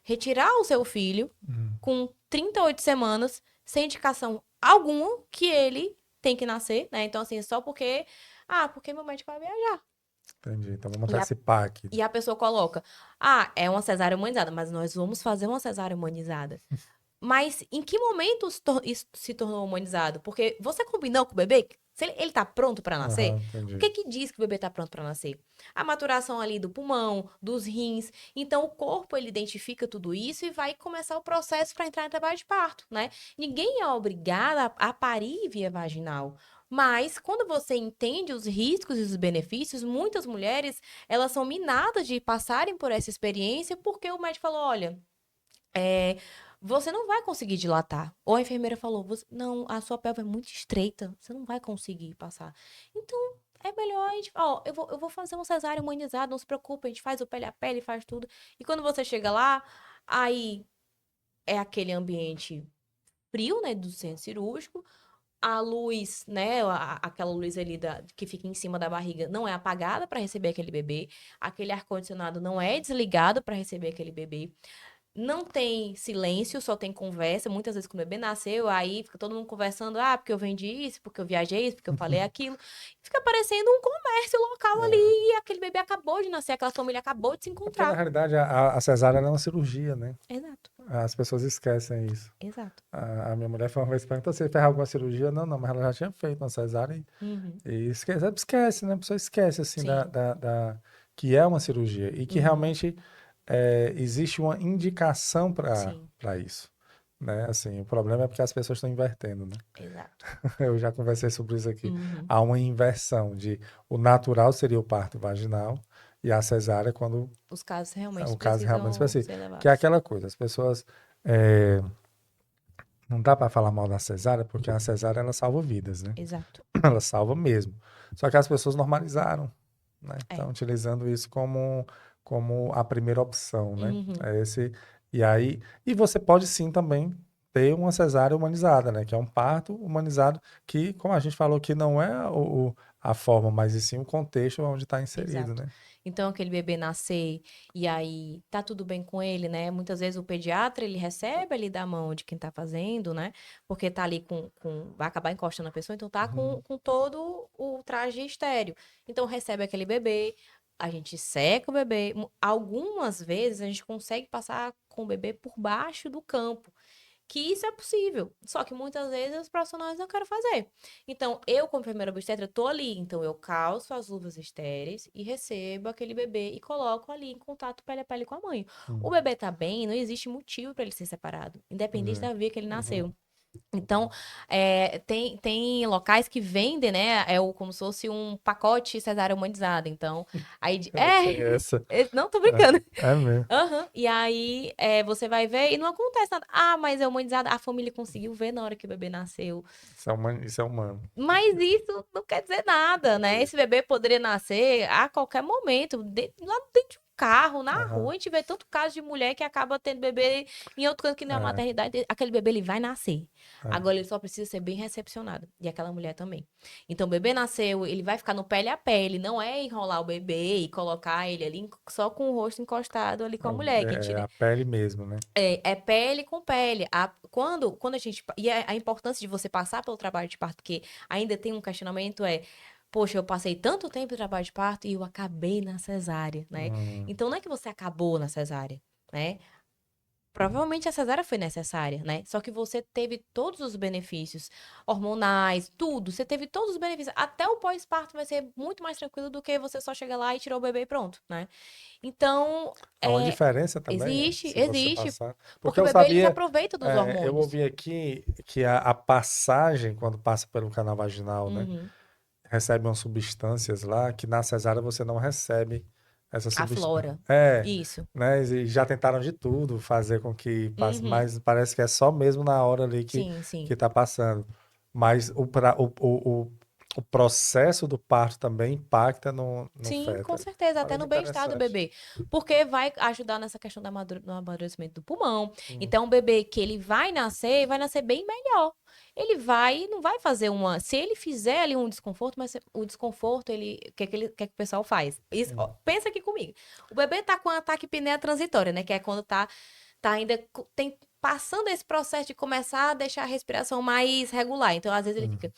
retirar o seu filho Uhum. com 38 semanas, sem indicação alguma que ele tem que nascer, né? Então, assim, só porque. Porque meu médico vai viajar. Entendi. Então vamos E a antecipar aqui. e a pessoa coloca, é uma cesárea humanizada, mas nós vamos fazer uma cesárea humanizada. Mas em que momento isso se tornou humanizado? Porque você combinou com o bebê? Se ele tá pronto para nascer? Aham, O entendi. que diz que o bebê tá pronto para nascer? A maturação ali do pulmão, dos rins. Então o corpo ele identifica tudo isso e vai começar o processo para entrar em trabalho de parto, né? Ninguém é obrigado a parir via vaginal. Mas quando você entende os riscos e os benefícios, muitas mulheres, elas são minadas de passarem por essa experiência porque o médico falou, olha, é, você não vai conseguir dilatar. Ou a enfermeira falou, não, a sua pelve é muito estreita, você não vai conseguir passar. Então, é melhor a gente, eu vou fazer um cesárea humanizado, não se preocupe, a gente faz o pele a pele, faz tudo. E quando você chega lá, aí é aquele ambiente frio, né, do centro cirúrgico, a luz, né, aquela luz ali que fica em cima da barriga não é apagada para receber aquele bebê, aquele ar-condicionado não é desligado para receber aquele bebê. Não tem silêncio, só tem conversa. Muitas vezes, quando o bebê nasceu, aí fica todo mundo conversando. Porque eu vendi isso, porque eu viajei isso, porque eu falei aquilo. Fica parecendo um comércio local ali. É. E aquele bebê acabou de nascer, aquela família acabou de se É porque, na encontrar. realidade, a cesárea ela é uma cirurgia, né? Exato, As pessoas esquecem isso. exato. A minha mulher foi uma vez perguntou se fez alguma cirurgia. Não, não, mas ela já tinha feito uma cesárea Uhum. e esquece, né? A pessoa esquece, assim, Sim. que é uma cirurgia e que Uhum. realmente existe uma indicação Sim, para isso, né? Assim, o problema é porque as pessoas estão invertendo, né? exato. Eu já conversei sobre isso aqui. Uhum. Há uma inversão de o natural seria o parto vaginal e a cesárea quando Os casos é realmente um caso realmente precisam específico. ser Que é levados. aquela coisa, as pessoas não dá para falar mal da cesárea porque a cesárea ela salva vidas, né? Exato. Ela salva mesmo. Só que as pessoas normalizaram, né? É. Estão utilizando isso como a primeira opção, né? Uhum. É esse, e aí, e você pode sim também ter uma cesárea humanizada, né? Que é um parto humanizado que, como a gente falou, que não é a forma, mas e sim o contexto onde está inserido, Exato. né? Então, aquele bebê nascer e aí tá tudo bem com ele, né? Muitas vezes o pediatra, ele recebe ali da mão de quem tá fazendo, né? Porque tá ali vai acabar encostando a pessoa, então tá Uhum. com todo o traje estéreo. Então, recebe aquele bebê, a gente seca o bebê. Algumas vezes a gente consegue passar com o bebê por baixo do campo, que isso é possível. Só que muitas vezes os profissionais não querem fazer. Então, eu, como enfermeira obstetra, tô ali. Então, eu calço as luvas estéreis e recebo aquele bebê e coloco ali em contato pele a pele com a mãe. O Uhum. bebê tá bem, não existe motivo para ele ser separado, independente É. da via que ele Uhum. nasceu. Então, tem locais que vendem, né? Como se fosse um pacote cesárea humanizada. Então, aí. Tem essa. Não tô brincando. É mesmo. Aham. E aí, você vai ver e não acontece nada. Ah, mas é humanizada. A família conseguiu ver na hora que o bebê nasceu. Isso é humano. Mas isso não quer dizer nada, né? Entendi. Esse bebê poderia nascer a qualquer momento, lá dentro de um carro, na Aham. rua. A gente vê tanto caso de mulher que acaba tendo bebê em outro canto que não é a É, maternidade. Aquele bebê, ele vai nascer. é. Agora, ele só precisa ser bem recepcionado. E aquela mulher também. Então, o bebê nasceu, ele vai ficar no pele a pele. Não é enrolar o bebê e colocar ele ali só com o rosto encostado ali com a mulher. Que a É gente, a pele mesmo, né? é pele com pele. Quando a gente. E a importância de você passar pelo trabalho de parto, porque ainda tem um questionamento, poxa, eu passei tanto tempo no trabalho de parto e eu acabei na cesárea, né? Hum. Então não é que você acabou na cesárea, né? Provavelmente a cesárea foi necessária, né? Só que você teve todos os benefícios hormonais, tudo. Você teve todos os benefícios. Até o pós-parto vai ser muito mais tranquilo do que você só chegar lá e tirar o bebê e pronto, né? Então, Há uma diferença também, existe, se você existe. passar. Porque Porque o eu bebê, ele se sabia, aproveita dos eu hormônios. ouvi aqui que a passagem, quando passa pelo canal vaginal, né, Uhum. recebe umas substâncias lá que na cesárea você não recebe essa A substância. flora. É, Isso. né, e já tentaram de tudo fazer com que passe, Uhum. mas parece que é só mesmo na hora ali Sim, que sim. tá passando. Mas o processo do parto também impacta no Sim, feto. com certeza, Olha até que no bem-estar do interessante. bebê. Porque vai ajudar nessa questão do amadurecimento do pulmão. Hum. Então, o bebê que ele vai nascer bem melhor. Ele não vai fazer uma. Se ele fizer ali um desconforto, mas o desconforto, o que é que o pessoal faz? Isso, ó, Hum. pensa aqui comigo. O bebê tá com ataque taquipneia transitória, né? Que é quando tá ainda passando esse processo de começar a deixar a respiração mais regular. Então, às vezes, ele Hum. fica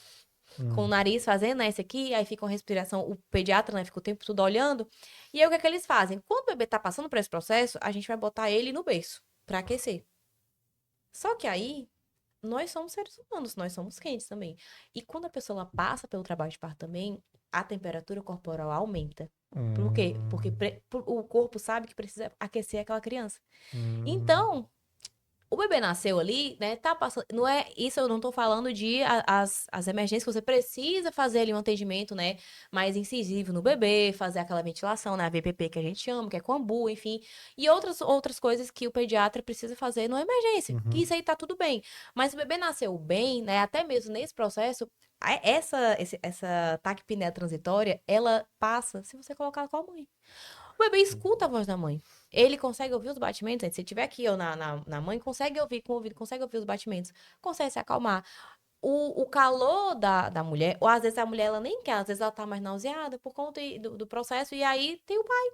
com o Hum. nariz fazendo, né, esse aqui, aí fica uma respiração, o pediatra, né, fica o tempo todo olhando. E aí o que é que eles fazem? Quando o bebê tá passando por esse processo, a gente vai botar ele no berço pra aquecer. Só que aí nós somos seres humanos, nós somos quentes também. E quando a pessoa ela passa pelo trabalho de parto também, a temperatura corporal aumenta. Por quê? Porque Hum. o corpo sabe que precisa aquecer aquela criança. Hum. Então, o bebê nasceu ali, né? Tá passando. Não é isso, eu não tô falando de as emergências que você precisa fazer ali um atendimento, né? Mais incisivo no bebê, fazer aquela ventilação, né? A VPP que a gente chama, que é com ambu, enfim. E outras coisas que o pediatra precisa fazer numa emergência. Que Uhum. isso aí tá tudo bem. Mas se o bebê nasceu bem, né? Até mesmo nesse processo, essa taquipneia transitória, ela passa se você colocar com a mãe. O bebê escuta a voz da mãe. Ele consegue ouvir os batimentos. Se tiver aqui ou na mãe, consegue ouvir com o ouvido, consegue ouvir os batimentos, consegue se acalmar. O calor da mulher, ou às vezes a mulher ela nem quer, às vezes ela tá mais nauseada por conta do processo, e aí tem o pai,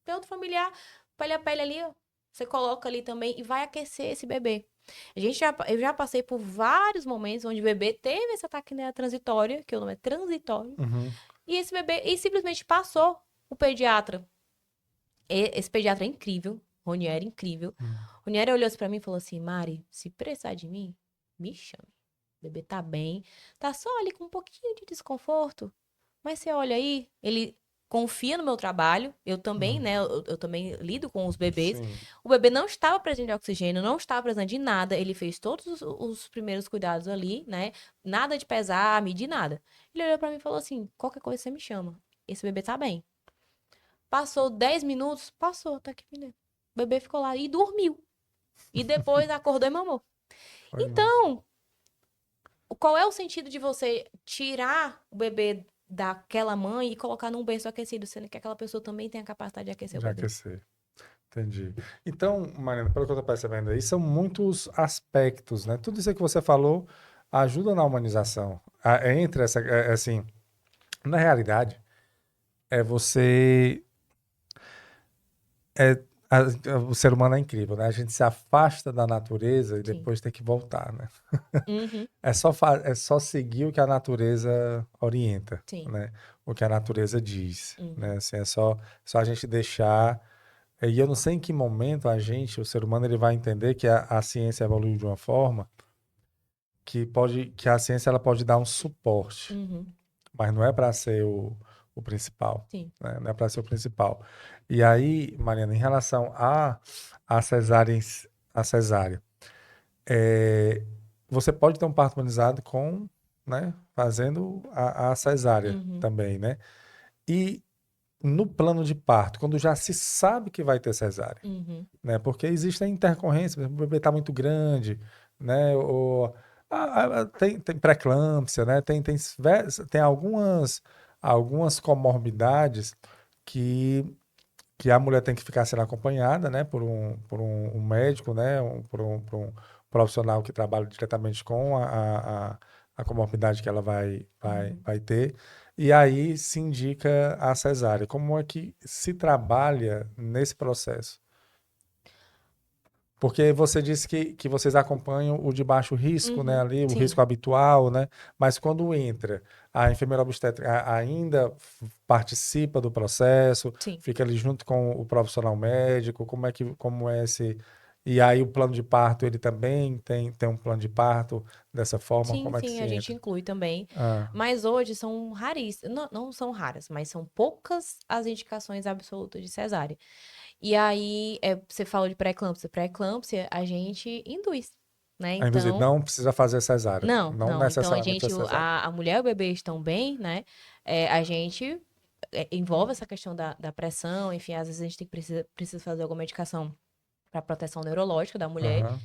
tem outro familiar, pele a pele ali, ó. Você coloca ali também e vai aquecer esse bebê. Eu já passei por vários momentos onde o bebê teve essa taquipneia transitória, que o nome é transitório, Uhum. e esse bebê e simplesmente passou o pediatra. Esse pediatra é incrível. Ronieri é incrível. Hum. Ronieri olhou assim pra mim e falou assim: Mari, se precisar de mim, me chame. O bebê tá bem. Tá só ali com um pouquinho de desconforto. Mas você olha aí, ele confia no meu trabalho. Eu também, Hum. né? Eu também lido com os bebês. Sim. O bebê não estava presente de oxigênio, não estava presente de nada. Ele fez todos os primeiros cuidados ali, né? Nada de pesar, medir nada. Ele olhou pra mim e falou assim: qualquer coisa você me chama. Esse bebê tá bem. Passou 10 minutos, passou, tá aqui, menino. O bebê ficou lá e dormiu. E depois acordou e mamou. Foi mal. Então, qual é o sentido de você tirar o bebê daquela mãe e colocar num berço aquecido, sendo que aquela pessoa também tem a capacidade de aquecer o Já bebê? aquecer. Entendi. Então, Mariana, pelo que eu estou percebendo aí, são muitos aspectos, né? Tudo isso que você falou ajuda na humanização. Entre essa, assim, na realidade, é você, é, o ser humano é incrível, né? A gente se afasta da natureza e Sim. depois tem que voltar, né? Uhum. É só seguir o que a natureza orienta, Sim. né? O que a natureza diz, Uhum. né? Assim, só a gente deixar. E eu não sei em que momento a gente, o ser humano, ele vai entender que a ciência evoluiu de uma forma que a ciência ela pode dar um suporte, Uhum. mas não é para ser o principal, Sim. né? Não é para ser o principal. E aí, Mariana, em relação a cesárea, a cesárea, é, você pode ter um parto humanizado com, né, fazendo a cesárea Uhum. também, né? E no plano de parto, quando já se sabe que vai ter cesárea, Uhum. né? Porque existem intercorrências, por exemplo, o bebê está muito grande, né? Ou tem pré-eclâmpsia, né? Tem algumas comorbidades que, que a mulher tem que ficar sendo acompanhada, né? Por um médico, né? Por um profissional que trabalha diretamente com a comorbidade que ela Uhum. vai ter. E aí se indica a cesárea. Como é que se trabalha nesse processo? Porque você disse que vocês acompanham o de baixo risco, né, Uhum. ali, o Sim. risco habitual, né? Mas quando entra, a enfermeira obstétrica ainda participa do processo, Sim. fica ali junto com o profissional médico, como é esse... E aí o plano de parto, ele também tem um plano de parto dessa forma, Sim, como é que sim, se a gente entra? inclui também. Ah, Mas hoje são raríssimas, não, não são raras, mas são poucas as indicações absolutas de cesárea. E aí, você falou de pré-eclâmpsia. Pré-eclâmpsia, a gente induz, né? a induzir, Então, não precisa fazer cesárea, não, não não. Então, necessariamente a cesárea. a mulher e o bebê estão bem, né? A gente envolve essa questão da pressão, enfim, às vezes a gente precisa fazer alguma medicação para proteção neurológica da mulher. Aham.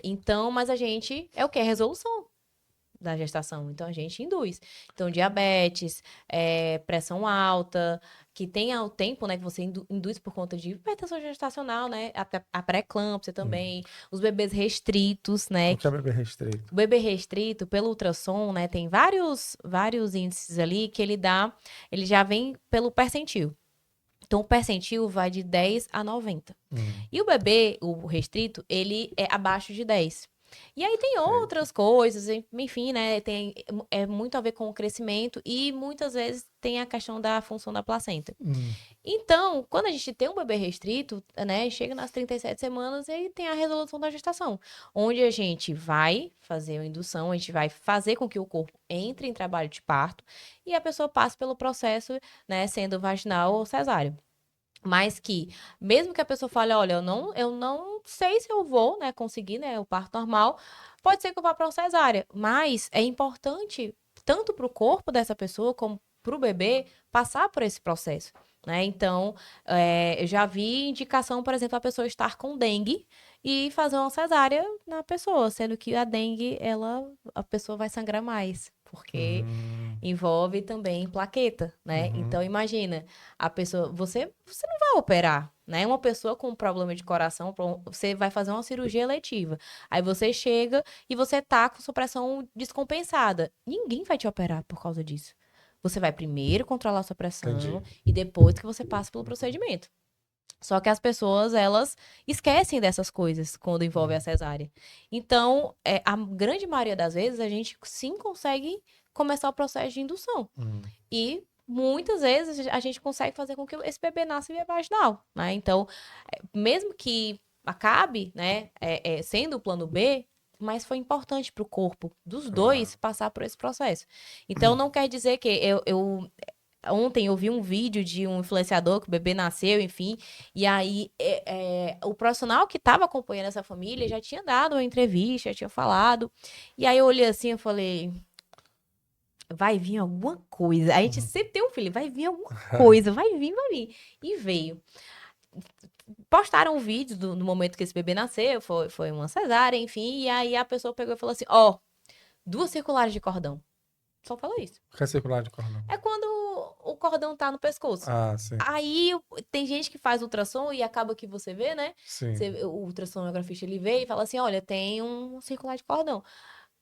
Então, mas a gente é o quê? Resolução da gestação. Então, a gente induz. Então, diabetes, pressão alta, que tem ao tempo, né, que você induz por conta de hipertensão gestacional, né, a pré-eclâmpsia Hum. também, os bebês restritos, né, O que é bebê restrito? o bebê restrito, pelo ultrassom, né, tem vários índices ali que ele já vem pelo percentil. Então, o percentil vai de 10 a 90. Hum, E o bebê, o restrito, ele é abaixo de 10. E aí tem eita. outras coisas, enfim, né? É muito a ver com o crescimento e muitas vezes tem a questão da função da placenta. Hum, Então, quando a gente tem um bebê restrito, né, chega nas 37 semanas e aí tem a resolução da gestação, onde a gente vai fazer a indução, a gente vai fazer com que o corpo entre em trabalho de parto e a pessoa passe pelo processo, né, sendo vaginal ou cesáreo. Mas que, mesmo que a pessoa fale, olha, eu não sei se eu vou, né, conseguir, né, o parto normal, pode ser que eu vá para uma cesárea. Mas é importante, tanto para o corpo dessa pessoa, como para o bebê, passar por esse processo. Né? Então, eu já vi indicação, por exemplo, a pessoa estar com dengue e fazer uma cesárea na pessoa, sendo que a dengue, a pessoa vai sangrar mais, porque hum, envolve também plaqueta, né? uhum. Então imagina, a pessoa, você não vai operar, né? Uma pessoa com problema de coração, você vai fazer uma cirurgia eletiva. Aí você chega e você tá com sua pressão descompensada. Ninguém vai te operar por causa disso. Você vai primeiro controlar sua pressão Entendi. e depois que você passa pelo procedimento. Só que as pessoas, elas esquecem dessas coisas quando envolve a Hum, cesárea. Então, a grande maioria das vezes, a gente sim consegue começar o processo de indução. hum. E muitas vezes a gente consegue fazer com que esse bebê nasça via vaginal, né? Então, mesmo que acabe, né, sendo o plano B, mas foi importante para o corpo dos Claro. dois passar por esse processo. Então, não quer dizer que ontem eu vi um vídeo de um influenciador que o bebê nasceu, enfim, e aí o profissional que estava acompanhando essa família já tinha dado uma entrevista, já tinha falado, e aí eu olhei assim e falei, vai vir alguma coisa. A gente Uhum. sempre tem um filho, vai vir alguma coisa, vai vir, vai vir. E veio. Postaram um vídeo no momento que esse bebê nasceu, foi uma cesárea, enfim, e aí a pessoa pegou e falou assim, ó, 2 circulares de cordão. Só falou isso. O que é circular de cordão? É quando o cordão tá no pescoço. Ah, sim. Aí tem gente que faz ultrassom e acaba que você vê, né? Sim. O ultrassonografista ele vê e fala assim: olha, tem um circular de cordão.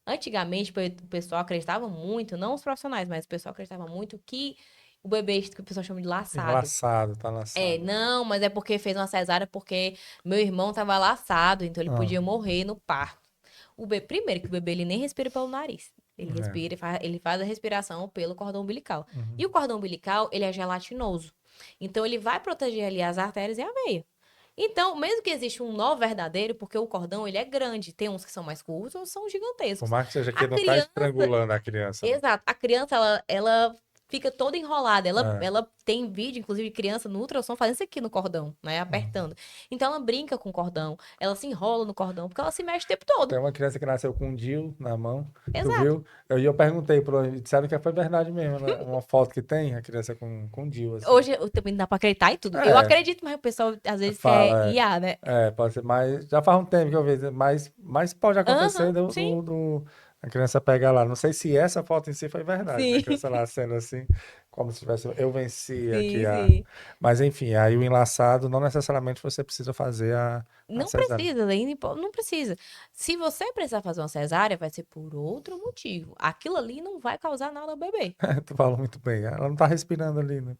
Antigamente, o pessoal acreditava muito, não os profissionais, mas o pessoal acreditava muito que o bebê, que o pessoal chama de laçado. Enlaçado, tá É, laçado. não, mas é porque fez uma cesárea porque meu irmão tava laçado, então ele Ah, podia morrer no parto. Primeiro que o bebê ele nem respira pelo nariz. Ele é. respira, ele faz a respiração pelo cordão umbilical. Uhum. E o cordão umbilical, ele é gelatinoso. Então ele vai proteger ali as artérias e a veia. Então, mesmo que exista um nó verdadeiro, porque o cordão ele é grande, tem uns que são mais curtos, outros são Por gigantescos. mais que seja que A não tá criança estrangulando a criança, né? Exato. A criança, ela fica toda enrolada. Ela, É. ela tem vídeo, inclusive, de criança no ultrassom fazendo isso aqui no cordão, né? Uhum. Apertando. Então, ela brinca com o cordão. Ela se enrola no cordão, porque ela se mexe o tempo todo. Tem uma criança que nasceu com um DIU na mão, tu Exato. viu? Eu perguntei, disseram que foi verdade mesmo, né? Uma foto que tem, a criança com um DIU, assim. Hoje, também dá pra acreditar em tudo. Eu É, acredito, mas o pessoal, às vezes, quer fala, IA, né? pode ser, mas já faz um tempo que eu vejo, mas pode acontecer Aham, sim, a criança pegar lá. Não sei se essa foto em si foi verdade, né? A sim, criança lá sendo assim, como se tivesse, eu venci aqui sim, a... sim. Mas enfim, aí o enlaçado, não necessariamente você precisa fazer a Não cesárea. precisa, não precisa. Se você precisar fazer uma cesárea, vai ser por outro motivo. Aquilo ali não vai causar nada ao bebê. Tu falou muito bem, ela não tá respirando ali, né?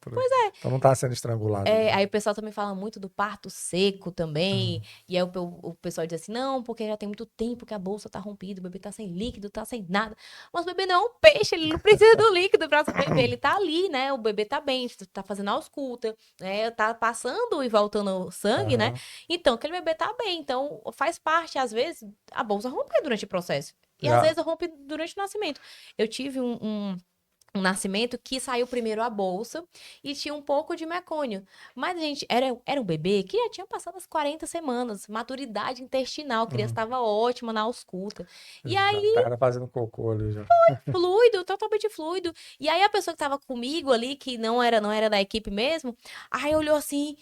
Então não tá sendo estrangulada ali, É, né? aí o pessoal também fala muito do parto seco também. Hum. E aí o pessoal diz assim, não, porque já tem muito tempo que a bolsa tá rompida, o bebê tá sem líquido, tá sem nada. Mas o bebê não é um peixe, ele não precisa do líquido pra sobreviver. Ele tá ali, né? O bebê tá bem, tá fazendo ausculta, né? Tá passando e voltando sangue, né? Aham. Então, aquele bebê tá bem. Então, faz parte, às vezes, a bolsa romper durante o processo. E E às a- vezes rompe durante o nascimento. Eu tive um nascimento que saiu primeiro a bolsa e tinha um pouco de mecônio. Mas, gente, era um bebê que já tinha passado as 40 semanas, maturidade intestinal, a criança Uhum. estava ótima na ausculta. E Já aí, tava fazendo cocô ali já. fluido, totalmente fluido. E aí, a pessoa que estava comigo ali, que não era da equipe mesmo, aí olhou assim,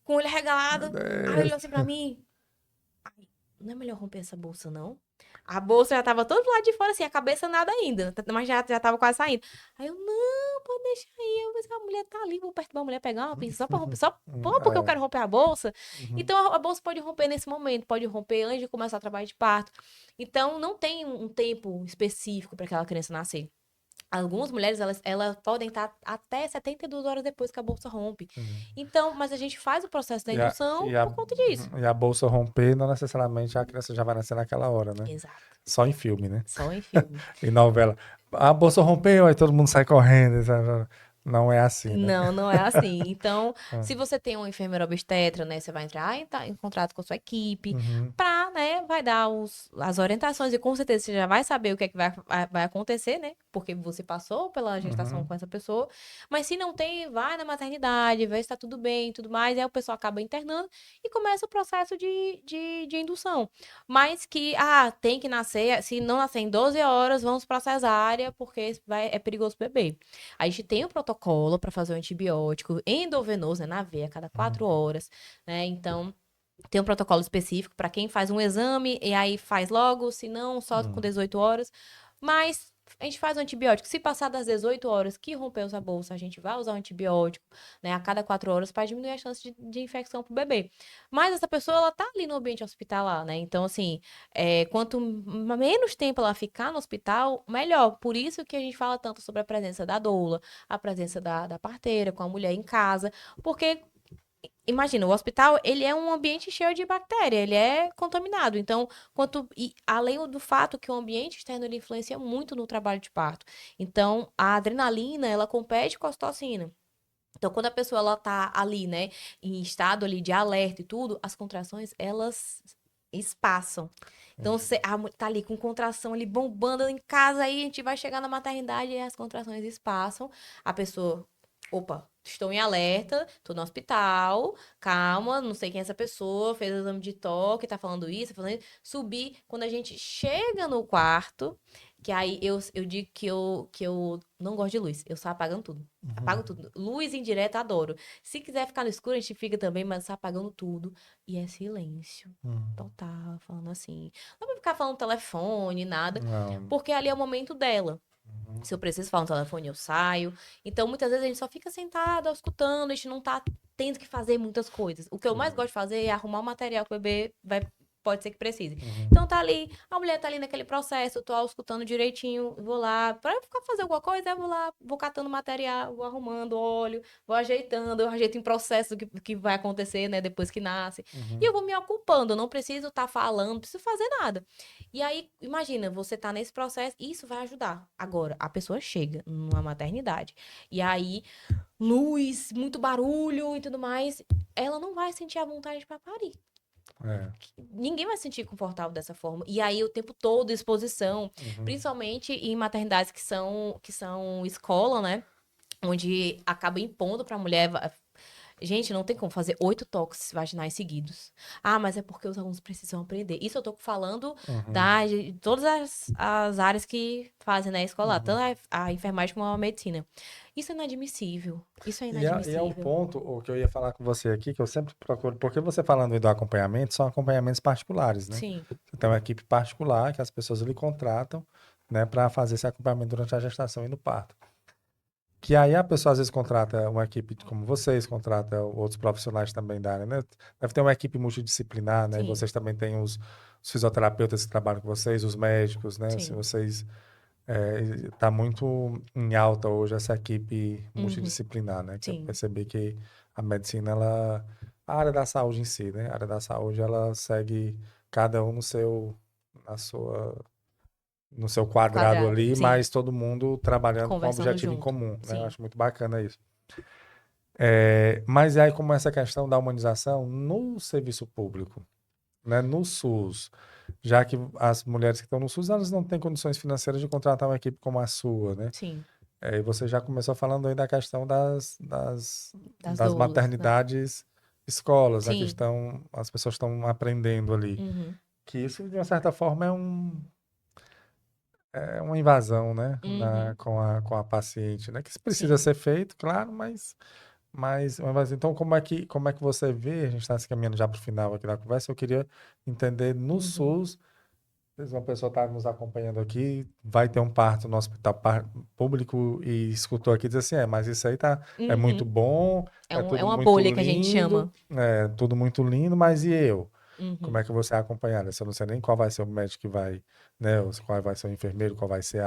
com o olho Meu regalado, aí olhou Deus. assim pra mim, não é melhor romper essa bolsa, não? A bolsa já tava todo lado de fora, assim, a cabeça nada ainda, mas já tava quase saindo. Aí eu, não, pode deixar aí. Eu pensei, a mulher tá ali, vou perturbar a mulher, pegar uma pinça só pra romper, só porque eu É. quero romper a bolsa. Uhum. Então a bolsa pode romper nesse momento, pode romper antes de começar o trabalho de parto. Então não tem um tempo específico para aquela criança nascer. Algumas mulheres, elas podem estar até 72 horas depois que a bolsa rompe. Uhum. Então, mas a gente faz o processo da E a, indução e a, por conta disso. e a bolsa romper, não necessariamente a criança já vai nascer naquela hora, né? Exato. Só em filme, né? Só em filme. Em novela. A bolsa rompeu, aí todo mundo sai correndo, sabe? Não é assim, né? Não, não é assim. Então, Ah, se você tem um enfermeiro obstetra, né, você vai entrar em contato com a sua equipe uhum, pra, né, vai dar as orientações e com certeza você já vai saber o que é que vai acontecer, né? Porque você passou pela gestação uhum. com essa pessoa. Mas se não tem, vai na maternidade, vê se tá tudo bem e tudo mais. Aí o pessoal acaba internando e começa o processo de indução. Mas que, tem que nascer, se não nascer em 12 horas, vamos pra cesárea, porque é perigoso pro bebê. A gente tem um protocolo para fazer o antibiótico endovenoso, né, na veia, a cada 4 horas, né? Então, tem um protocolo específico para quem faz um exame e aí faz logo, se não, só com Uhum. 18 horas. Mas a gente faz o antibiótico. Se passar das 18 horas que rompeu essa bolsa, a gente vai usar o antibiótico, né, a cada 4 horas para diminuir a chance de infecção pro bebê. Mas essa pessoa, ela tá ali no ambiente hospitalar, né? Então, assim, quanto menos tempo ela ficar no hospital, melhor. Por isso que a gente fala tanto sobre a presença da doula, a presença da parteira com a mulher em casa, porque imagina, o hospital, ele é um ambiente cheio de bactéria, ele é contaminado. Então, além do fato que o ambiente externo ele influencia muito no trabalho de parto. Então, a adrenalina, ela compete com a ocitocina. Então, quando a pessoa ela tá ali, né, em estado ali de alerta e tudo, as contrações, elas espaçam. Então, você tá ali com contração ali bombando em casa, aí a gente vai chegar na maternidade e as contrações espaçam. A pessoa, opa, estou em alerta, tô no hospital, calma, não sei quem é essa pessoa, fez exame de toque, tá falando isso, tá falando isso. Subir, quando a gente chega no quarto, que aí eu digo que eu não gosto de luz, eu só apagando tudo. Apago Uhum. tudo. Luz indireta, adoro. Se quiser ficar no escuro, a gente fica também, mas só apagando tudo. E é silêncio. Uhum. Total, falando assim. Não vai ficar falando telefone, nada, Não. porque ali é o momento dela. Se eu preciso falar no telefone, eu saio. Então, muitas vezes a gente só fica sentado, escutando, a gente não tá tendo que fazer muitas coisas. O que eu mais Uhum. gosto de fazer é arrumar o material que o bebê pode ser que precise. Uhum. Então, tá ali, a mulher tá ali naquele processo, eu tô escutando direitinho, vou lá, pra eu ficar fazer alguma coisa, eu vou lá, vou catando material, vou arrumando óleo, vou ajeitando, eu ajeito em processo que vai acontecer, né, depois que nasce. E Uhum. eu vou me ocupando, eu não preciso estar falando, não preciso fazer nada. E aí, imagina, você tá nesse processo, isso vai ajudar. Agora, a pessoa chega numa maternidade, e aí, luz, muito barulho e tudo mais, ela não vai sentir a vontade para parir. É. Ninguém vai se sentir confortável dessa forma. E aí, o tempo todo, exposição, Uhum. principalmente em maternidades que são escola, né? Onde acaba impondo para a mulher. Gente, não tem como fazer 8 toques vaginais seguidos. Ah, mas é porque os alunos precisam aprender. Isso eu tô falando Uhum. de todas as áreas que fazem, né, escolar, Uhum. tanto a enfermagem como a medicina. Isso é inadmissível. Isso é E é um inadmissível. ponto o que eu ia falar com você aqui, que eu sempre procuro, porque você falando aí do acompanhamento, são acompanhamentos particulares, né? Sim. Você tem uma equipe particular que as pessoas lhe contratam, né, para fazer esse acompanhamento durante a gestação e no parto. Que aí a pessoa às vezes contrata uma equipe como vocês, contrata outros profissionais também da área, né? Deve ter uma equipe multidisciplinar, né? E Sim, vocês também têm os fisioterapeutas que trabalham com vocês, os médicos, né? Se sim. vocês tá muito em alta hoje essa equipe Uhum, multidisciplinar, né? Que eu sim. percebi que a medicina, a área da saúde em si, né? A área da saúde, ela segue cada um na sua, no seu quadrado Quadrado, ali, sim. mas todo mundo trabalhando com um Conversando objetivo em junto. comum, né? Eu Sim. acho muito bacana isso. Mas aí como essa questão da humanização no serviço público, né? No SUS, já que as mulheres que estão no SUS, elas não têm condições financeiras de contratar uma equipe como a sua, né? Sim. E você já começou falando aí da questão Das das doulas, né? maternidades escolas, né? Que Sim. as pessoas estão aprendendo ali. Uhum. Que isso, de uma certa forma, é uma invasão, né? Uhum. Com a paciente, né? Que isso precisa Sim. ser feito, claro, mas uma invasão. Então, como é que você vê? A gente está se caminhando já para o final aqui da conversa. Eu queria entender no Uhum. SUS. Às vezes uma pessoa está nos acompanhando aqui, vai ter um parto no hospital público e escutou aqui e diz assim, mas isso aí é muito Uhum. bom, é É tudo uma muito bolha que a gente lindo, chama. é tudo muito lindo, mas e eu? Como Uhum. é que você é acompanhada? Eu não sei nem qual vai ser o médico que vai, né? Ou qual vai ser o enfermeiro, qual vai ser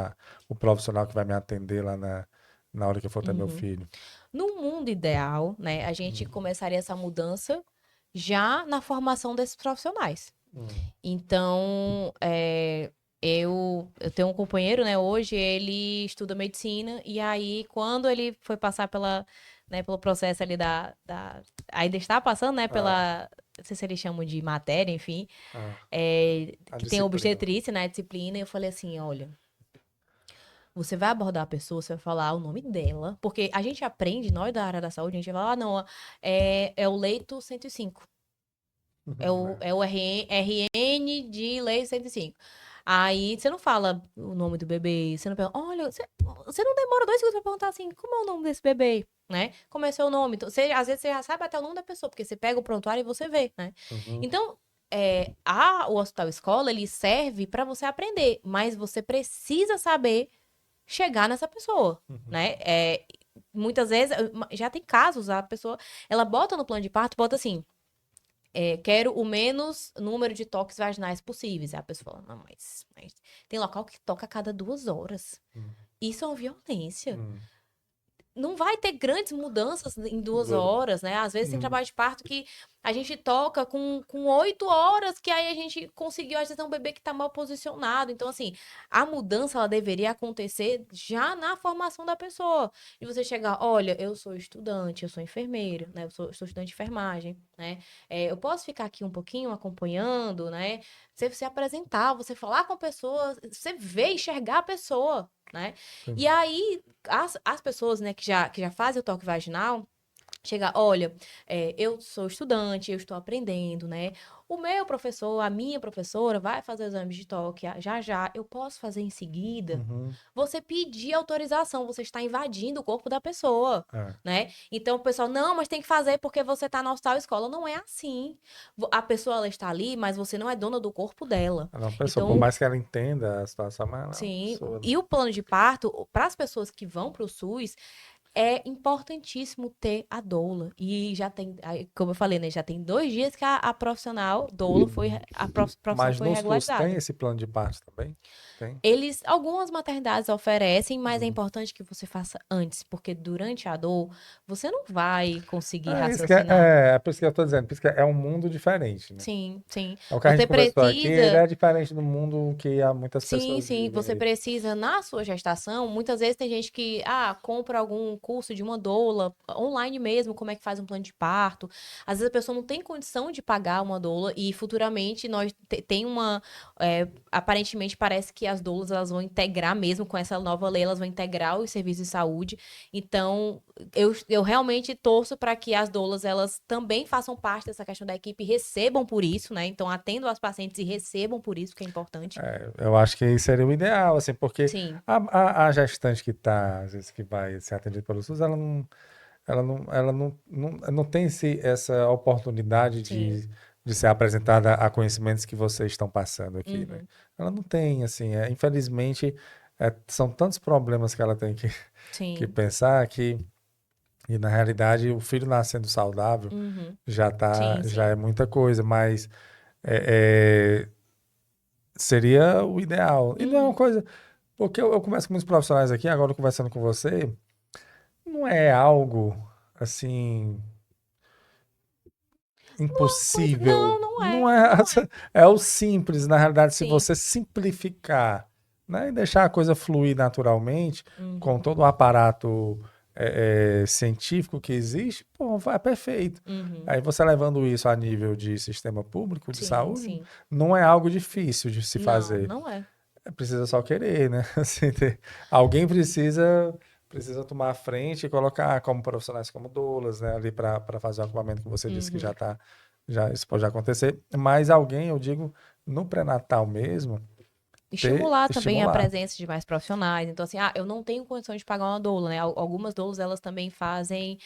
o profissional que vai me atender lá na hora que eu for ter meu Uhum. filho. No mundo ideal, né, a gente Hum, começaria essa mudança já na formação desses profissionais. hum, Então, eu tenho um companheiro, né, hoje ele estuda medicina, e aí quando ele foi passar pelo processo ali ainda está passando, né, ah, não sei se eles chamam de matéria, enfim, ah, a que tem disciplina. obstetrícia, né, disciplina, e eu falei assim, olha, você vai abordar a pessoa, você vai falar o nome dela, porque a gente aprende, nós da área da saúde, a gente vai falar, não, ó, é o leito 105. É o RN de leito 105. Aí você não fala o nome do bebê, você não pergunta, olha, você não demora 2 segundos pra perguntar assim, como é o nome desse bebê, né? Como é seu nome? Então, às vezes você já sabe até o nome da pessoa, porque você pega o prontuário e você vê, né? Uhum, Então, o hospital escola, ele serve para você aprender, mas você precisa saber chegar nessa pessoa, uhum, né? Muitas vezes, já tem casos, a pessoa, ela bota no plano de parto, bota assim, quero o menos número de toques vaginais possíveis. Aí a pessoa fala, não, mas tem local que toca a cada 2 horas. uhum, Isso é uma violência. uhum. Não vai ter grandes mudanças em 2 horas, né? Às vezes tem Uhum. trabalho de parto que a gente toca com 8 horas, que aí a gente conseguiu, às vezes, é um bebê que tá mal posicionado. Então, assim, a mudança, ela deveria acontecer já na formação da pessoa. E você chegar, olha, eu sou estudante, eu sou enfermeira, né? Eu sou estudante de enfermagem, né? Eu posso ficar aqui um pouquinho acompanhando, né? Você se apresentar, você falar com a pessoa, você ver, enxergar a pessoa, né? Sim. E aí, as pessoas, né, que já fazem o toque vaginal, chega, olha, eu sou estudante, eu estou aprendendo, né? o meu professor, a minha professora vai fazer o exame de toque já já, eu posso fazer em seguida? Uhum. Você pedir autorização, você está invadindo o corpo da pessoa, É. né? Então o pessoal, não, mas tem que fazer porque você está na hospital escola. Não é assim. A pessoa, ela está ali, mas você não é dona do corpo dela. Ela é uma pessoa, por Então, mais que ela entenda a situação, mas ela é uma sim. pessoa, né? E o plano de parto, para as pessoas que vão para o SUS, é importantíssimo ter a doula. E já tem, como eu falei, né? Já tem 2 dias que a profissional doula foi, profissão Mas foi no SUS tem regularizada. esse plano de parto também? Tem. Algumas maternidades oferecem, mas é Uhum. importante que você faça antes, porque durante a dor, você não vai conseguir É, isso que raciocinar. é por isso que eu tô dizendo, por isso que é um mundo diferente, né? Sim, sim. É o que a gente Você conversou aqui, ele precisa. é diferente do mundo que há muitas Sim, pessoas sim, vivem você aí. precisa, na sua gestação, muitas vezes tem gente que, compra algum curso de uma doula, online mesmo, como é que faz um plano de parto. Às vezes a pessoa não tem condição de pagar uma doula e futuramente nós tem aparentemente parece que as doulas elas vão integrar mesmo com essa nova lei, elas vão integrar os serviços de saúde. Então, eu realmente torço para que as doulas elas também façam parte dessa questão da equipe, recebam por isso, né? Então, atendam as pacientes e recebam por isso, que é importante. É, eu acho que seria o ideal, assim, porque Sim, a gestante que está, às vezes, que vai ser atendida pelo SUS, ela não tem essa oportunidade sim. de ser apresentada a conhecimentos que vocês estão passando aqui, né? Uhum. Ela não tem, assim, infelizmente, são tantos problemas que ela tem que Sim. pensar e na realidade, o filho nascendo saudável Uhum. já Sim, já é sim. muita coisa, mas é, seria o ideal. E não é uma Uhum. coisa. Porque eu converso com muitos profissionais aqui, agora conversando com você, não é algo assim impossível. Não, não é. Não é, Não é. é o simples, na realidade, se Sim. você simplificar, né, e deixar a coisa fluir naturalmente, com Uhum. todo o aparato científico que existe, pô, vai perfeito. Uhum. Aí você levando isso a nível de sistema público de Sim, saúde, sim. não é algo difícil de se Não, fazer. não é. Precisa só querer, né? Assim, alguém precisa tomar a frente e colocar como profissionais como doulas, né, ali para fazer o acompanhamento que você disse que já Uhum. tá, já isso pode acontecer. Mas alguém, eu digo, no pré-natal mesmo, Estimular também a estimular. presença de mais profissionais. Então, assim, eu não tenho condição de pagar uma doula, né? Algumas doulas, elas também fazem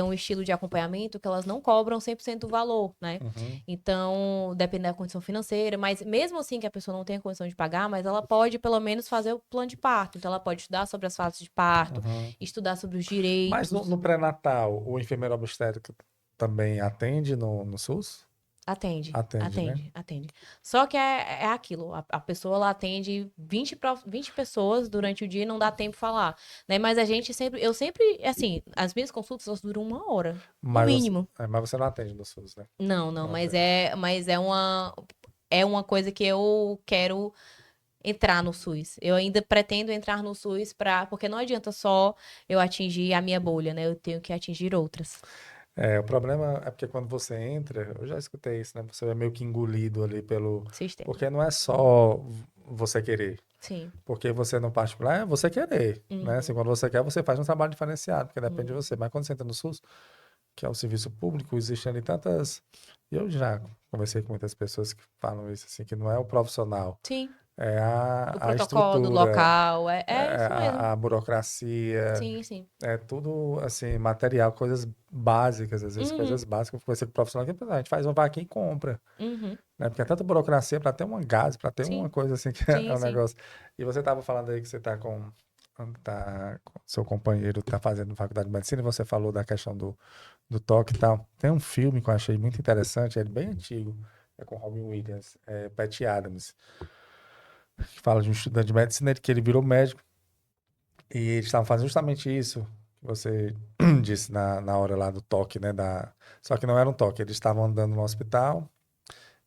um estilo de acompanhamento que elas não cobram 100% do valor, né? Uhum, Então, depende da condição financeira, mas mesmo assim que a pessoa não tenha condição de pagar, mas ela pode pelo menos fazer o plano de parto. Então, ela pode estudar sobre as fases de parto, uhum. estudar sobre os Mas no, direitos. no pré-natal, o enfermeiro obstétrico também atende no SUS? Atende, Atende, né? atende, atende. Só que é aquilo, a pessoa ela atende 20 pessoas durante o dia e não dá tempo de falar, né? Mas eu sempre, assim, as minhas consultas elas duram 1 hora, no mínimo. Mas você não atende no SUS, né? Não, não, Não mas atende. é uma coisa que eu quero entrar no SUS. Eu ainda pretendo entrar no SUS porque não adianta só eu atingir a minha bolha, né? Eu tenho que atingir outras. O problema é porque quando você entra, eu já escutei isso, né? Você é meio que engolido ali pelo. Sistema. Porque não é só você querer. Sim. Porque você no particular é você querer, né? Assim, Uhum, quando você quer, você faz um trabalho diferenciado, porque depende de você. uhum. Mas quando você entra no SUS, que é o serviço público, existem ali tantas. Eu já conversei com muitas pessoas que falam isso, assim, que não é o profissional, Sim. é O a protocolo do estrutura, local, é é isso mesmo. a burocracia, Sim, sim. é tudo, assim, material, coisas básicas, às vezes Uhum, coisas básicas. Eu conversei com o profissional que a gente faz uma vaquinha e compra, uhum. né? Porque é tanta burocracia para ter uma gás, para ter uma Sim, coisa assim que é sim, um sim. negócio. E você estava falando aí que você com seu companheiro está fazendo faculdade de medicina, e você falou da questão do toque e tal. Tem um filme que eu achei muito interessante, ele é bem antigo, é com Robin Williams, Patty Adams, que fala de um estudante de medicina que ele virou médico e eles estavam fazendo justamente isso que você disse na hora lá do toque, né? Só que não era um toque, eles estavam andando no hospital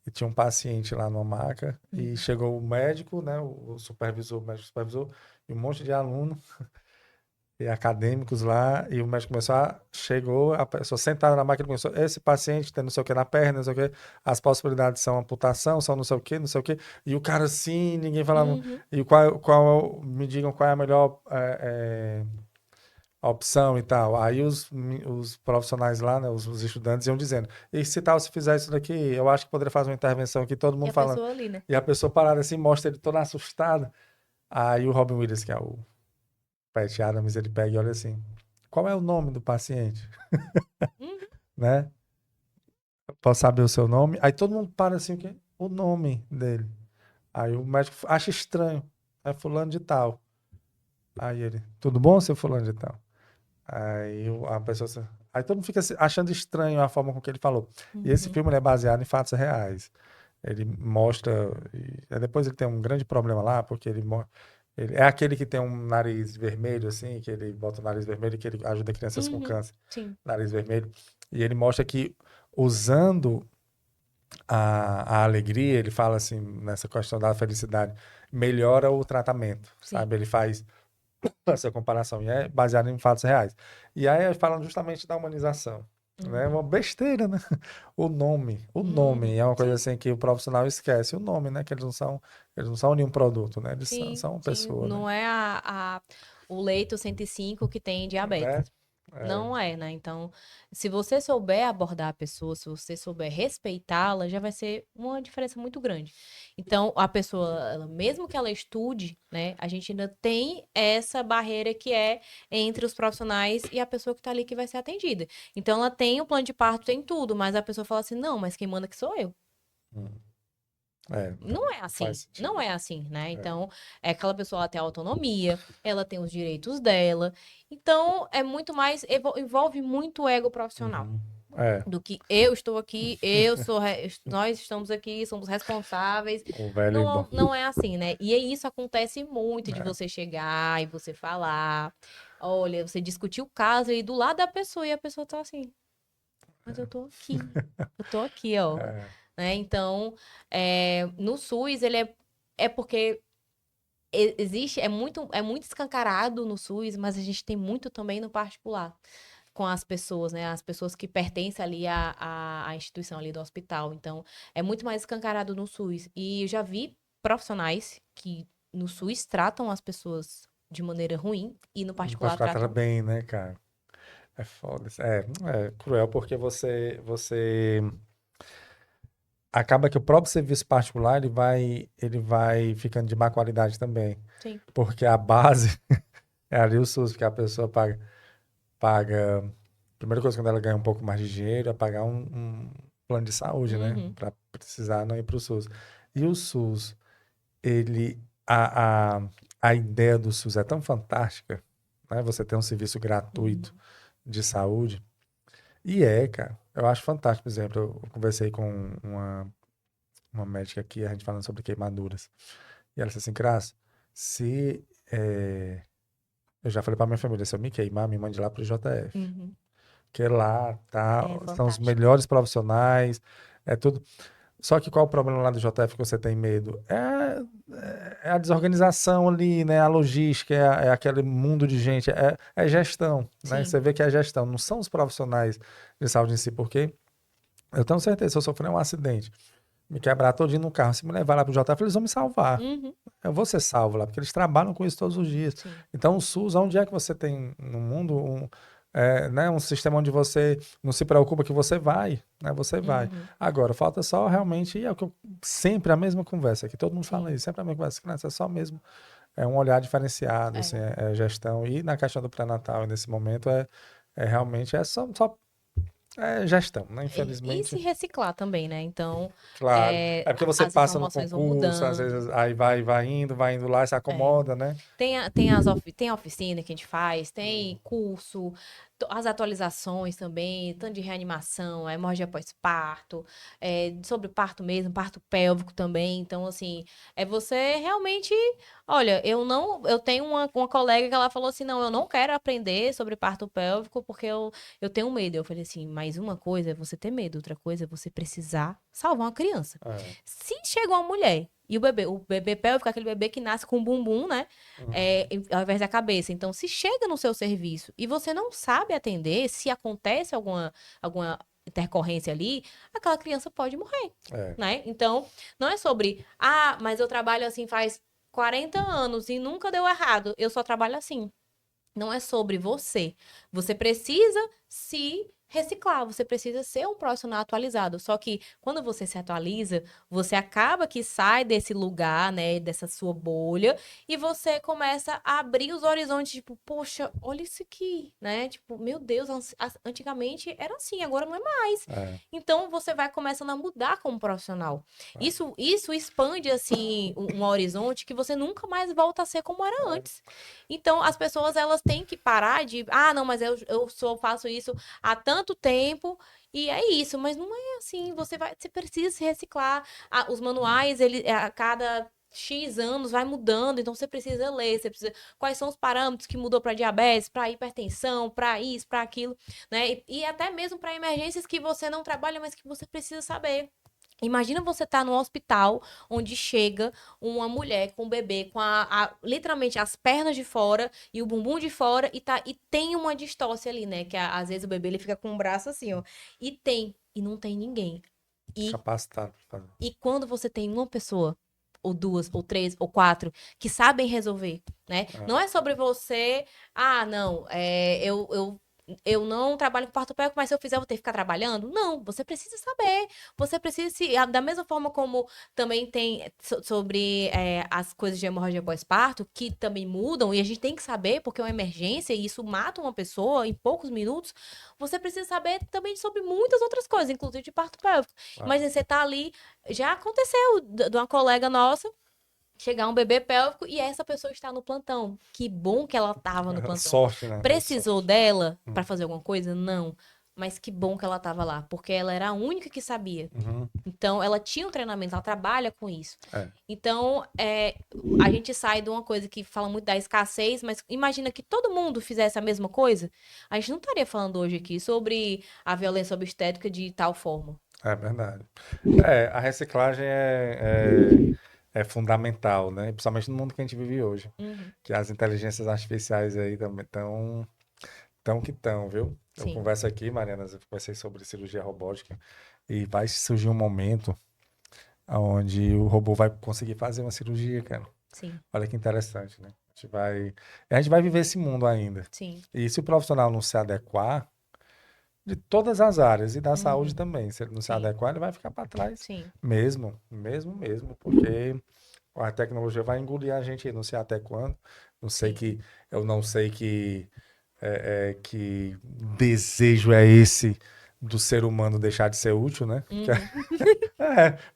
e tinha um paciente lá numa maca e Uhum. chegou o médico, né? O supervisor, o médico supervisor e um monte de aluno e acadêmicos lá, e o médico chegou, a pessoa sentada na máquina começou, esse paciente tem não sei o que na perna, não sei o que, as possibilidades são amputação, são não sei o que, não sei o que, e o cara assim, ninguém falava, Uhum. me digam qual é a melhor a opção e tal. Aí os profissionais lá, né, os estudantes iam dizendo, e se tal, se fizer isso daqui, eu acho que poderia fazer uma intervenção aqui, todo E mundo a falando. pessoa ali, né? E a pessoa parada assim, mostra ele todo assustado. Aí o Robin Williams, que é o Pat Adams, ele pega e olha assim, qual é o nome do paciente, Uhum. né? Posso saber o seu nome? Aí todo mundo para assim, o quê? O nome dele. Aí o médico acha estranho. É fulano de tal. Aí ele, tudo bom, seu fulano de tal? A pessoa. Aí todo mundo fica achando estranho a forma com que ele falou. E esse Uhum. filme ele é baseado em fatos reais. Ele mostra. Aí depois ele tem um grande problema lá, porque ele é aquele que tem um nariz vermelho, assim, que ele bota o nariz vermelho, que ele ajuda crianças com Uhum. câncer. Sim. Nariz vermelho. E ele mostra que usando a alegria, ele fala assim, nessa questão da felicidade, melhora o tratamento, Sim. sabe? Ele faz essa comparação e é baseado em fatos reais. E aí falando justamente da humanização, né? Uhum. Uma besteira, né? O nome Uhum. é uma coisa Sim. assim que o profissional esquece, o nome, né? Que eles não são nenhum produto, né? Eles Sim. são uma Sim. pessoa, né? Não é o leito 105 que tem Né? diabetes. É. Não é, né? Então, se você souber abordar a pessoa, se você souber respeitá-la, já vai ser uma diferença muito grande. Então, a pessoa, mesmo que ela estude, né, a gente ainda tem essa barreira que é entre os profissionais e a pessoa que tá ali que vai ser atendida. Então, ela tem o plano de parto, tem tudo, mas a pessoa fala assim: não, mas quem manda aqui sou eu. Hum. É, Não é faz assim, não sentido. é assim, né? É. Então, é aquela pessoa ela tem autonomia, ela tem os direitos dela. Então, é muito mais, envolve muito o ego profissional. Uhum. É, Do que eu estou aqui, nós estamos aqui, somos responsáveis. o velho e bom. Não, não é assim, né? E aí isso acontece muito de É. você chegar e você falar, olha, você discutir o caso aí do lado da pessoa e a pessoa tá assim, mas eu tô aqui, ó. É. Né? Então, no SUS, é porque existe, é muito escancarado no SUS, mas a gente tem muito também no particular, com as pessoas, né? As pessoas que pertencem ali à instituição ali do hospital. Então, é muito mais escancarado no SUS. E eu já vi profissionais que no SUS tratam as pessoas de maneira ruim e no No particular particular trata tratam. bem, né, cara? É foda. É cruel porque você acaba que o próprio serviço particular ele vai ficando de má qualidade também. Sim. Porque a base é ali o SUS, porque a pessoa paga, a primeira coisa quando ela ganha um pouco mais de dinheiro é pagar um plano de saúde, né? Uhum. Para precisar não ir para o SUS. E o SUS, ele, a ideia do SUS é tão fantástica, né? Você tem um serviço gratuito Uhum. de saúde. E cara, eu acho fantástico. Por exemplo, eu conversei com uma médica aqui, a gente falando sobre queimaduras. E ela disse assim, Crasso, se eu já falei pra minha família, se eu me queimar, me mande lá pro JF. Uhum. Que lá tá, É são os fantástico. melhores profissionais, é tudo. Só que qual o problema lá do JF que você tem medo? É a desorganização ali, né? A logística, é aquele mundo de gente, é gestão, né? Sim. Você vê que é gestão, não são os profissionais de saúde em si, porque eu tenho certeza, se eu sofrer um acidente, me quebrar todinho no carro, se me levar lá pro JF, eles vão me salvar. Uhum. Eu vou ser salvo lá, porque eles trabalham com isso todos os dias. Sim. Então, o SUS, onde é que você tem no mundo né, um sistema onde você não se preocupa que você vai, né? Você vai. Uhum. Agora, falta só realmente, e é o que eu, sempre a mesma conversa aqui, todo mundo fala Sim. isso, sempre a mesma conversa, criança, é só mesmo, é um olhar diferenciado, assim, É. é gestão. E na questão do pré-natal, nesse momento, realmente, só gestão, né? E se Infelizmente. reciclar também, né? Então, Claro. É porque você as passa no informações vão concurso, às mudando. vezes aí vai indo lá e se É. acomoda, né? Tem a oficina que a gente faz, Hum. tem curso, as atualizações também, tanto de reanimação, hemorragia pós-parto, sobre parto mesmo, parto pélvico também. Então, assim, é você realmente. Olha, eu não. Eu tenho uma colega que ela falou assim: não, eu não quero aprender sobre parto pélvico porque eu tenho medo. Eu falei assim: mas uma coisa é você ter medo, outra coisa é você precisar salvar uma criança. É. Se chega uma mulher. E o bebê pélvico é aquele bebê que nasce com o bumbum, né? Uhum. Ao invés da cabeça. Então, se chega no seu serviço e você não sabe atender, se acontece alguma intercorrência ali, aquela criança pode morrer, É. né? Então, não é sobre, mas eu trabalho assim faz 40 anos e nunca deu errado, eu só trabalho assim. Não é sobre você. Você precisa se reciclar, você precisa ser um profissional atualizado. Só que quando você se atualiza, você acaba que sai desse lugar, né, dessa sua bolha, e você começa a abrir os horizontes, tipo, poxa, olha isso aqui, né? Tipo, meu Deus, antigamente era assim, agora não é mais. É, Então você vai começando a mudar como profissional. é, Isso expande assim um horizonte que você nunca mais volta a ser como era antes. Então, as pessoas elas têm que parar de, ah, não, mas eu só faço isso há tanto tempo e é isso, mas não é assim, você precisa se reciclar. Ah, os manuais, ele a cada X anos vai mudando, então você precisa ler, você precisa quais são os parâmetros que mudou para diabetes, para hipertensão, para isso, para aquilo, né? E até mesmo para emergências que você não trabalha, mas que você precisa saber. Imagina você estar no hospital onde chega uma mulher com um bebê com literalmente as pernas de fora e o bumbum de fora e tem uma distócia ali, né? Que às vezes o bebê ele fica com o braço assim, ó. E não tem ninguém. E, capacitado pra fazer. e quando você tem uma pessoa, ou duas, ou três, ou quatro, que sabem resolver, né? Não É, é sobre você, ah, não, eu não trabalho com parto pélvico, mas se eu fizer, eu vou ter que ficar trabalhando? Não, você precisa saber. Você precisa se. Da mesma forma como também tem sobre as coisas de hemorragia pós-parto, que também mudam, e a gente tem que saber, porque é uma emergência e isso mata uma pessoa em poucos minutos. Você precisa saber também sobre muitas outras coisas, inclusive de parto pélvico. é. Imagina, você tá ali. Já aconteceu de uma colega nossa chegar um bebê pélvico e essa pessoa está no plantão. Que bom que ela estava no plantão. Sorte, né? É Precisou sorte. dela para Hum. fazer alguma coisa? Não. Mas que bom que ela estava lá, porque ela era a única que sabia. Uhum. Então, ela tinha um treinamento, ela trabalha com isso. É, Então, a gente sai de uma coisa que fala muito da escassez, mas imagina que todo mundo fizesse a mesma coisa. A gente não estaria falando hoje aqui sobre a violência obstétrica de tal forma. é verdade. É, a reciclagem é fundamental, né? Principalmente no mundo que a gente vive hoje. Uhum. Que as inteligências artificiais aí também tão que tão, viu? Eu Sim, converso aqui, Mariana, eu conversei sobre cirurgia robótica e vai surgir um momento onde o robô vai conseguir fazer uma cirurgia, cara. sim, Olha que interessante, né? A gente vai viver esse mundo ainda. sim. E se o profissional não se adequar, de todas as áreas, e da saúde Uhum. também, se ele não se Sim, adequar, ele vai ficar para trás sim, mesmo, mesmo, mesmo, porque a tecnologia vai engolir a gente aí, não sei até quando. Não sei sim. que, eu não sei que desejo é esse do ser humano deixar de ser útil, né? Uhum.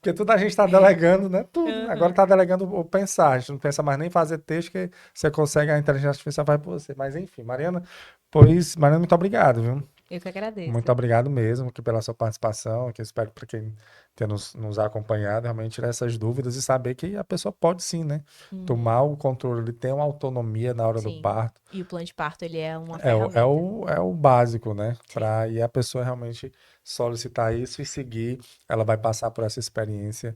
Porque tudo a gente está delegando, né? Tudo. Agora Aham. está delegando o pensar. A gente não pensa mais nem fazer texto, que você consegue, a inteligência artificial vai por você. Mas enfim, Mariana, muito obrigado, viu? Eu que Muito agradeço. obrigado mesmo aqui pela sua participação, que eu espero para quem tenha nos acompanhado, realmente tirar essas dúvidas e saber que a pessoa pode sim, né? Uhum. Tomar o controle, ele tem uma autonomia na hora do Sim. parto. E o plano de parto, ele é uma É o, é ferramenta. o, é o básico, né? Sim. E a pessoa realmente solicitar isso e seguir, ela vai passar por essa experiência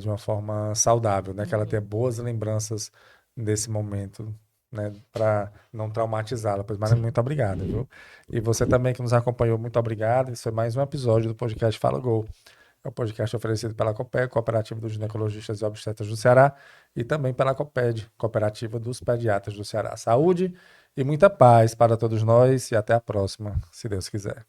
de uma forma saudável, né? Que ela tenha Uhum. boas lembranças desse momento, né? Para não traumatizá-la. Pois, Mara, Sim. muito obrigado, viu? E você também que nos acompanhou, muito obrigado. Esse foi mais um episódio do podcast Fala Gol. É um podcast oferecido pela COPEG, Cooperativa dos Ginecologistas e Obstetras do Ceará, e também pela COPED, Cooperativa dos Pediatras do Ceará. Saúde e muita paz para todos nós e até a próxima, se Deus quiser.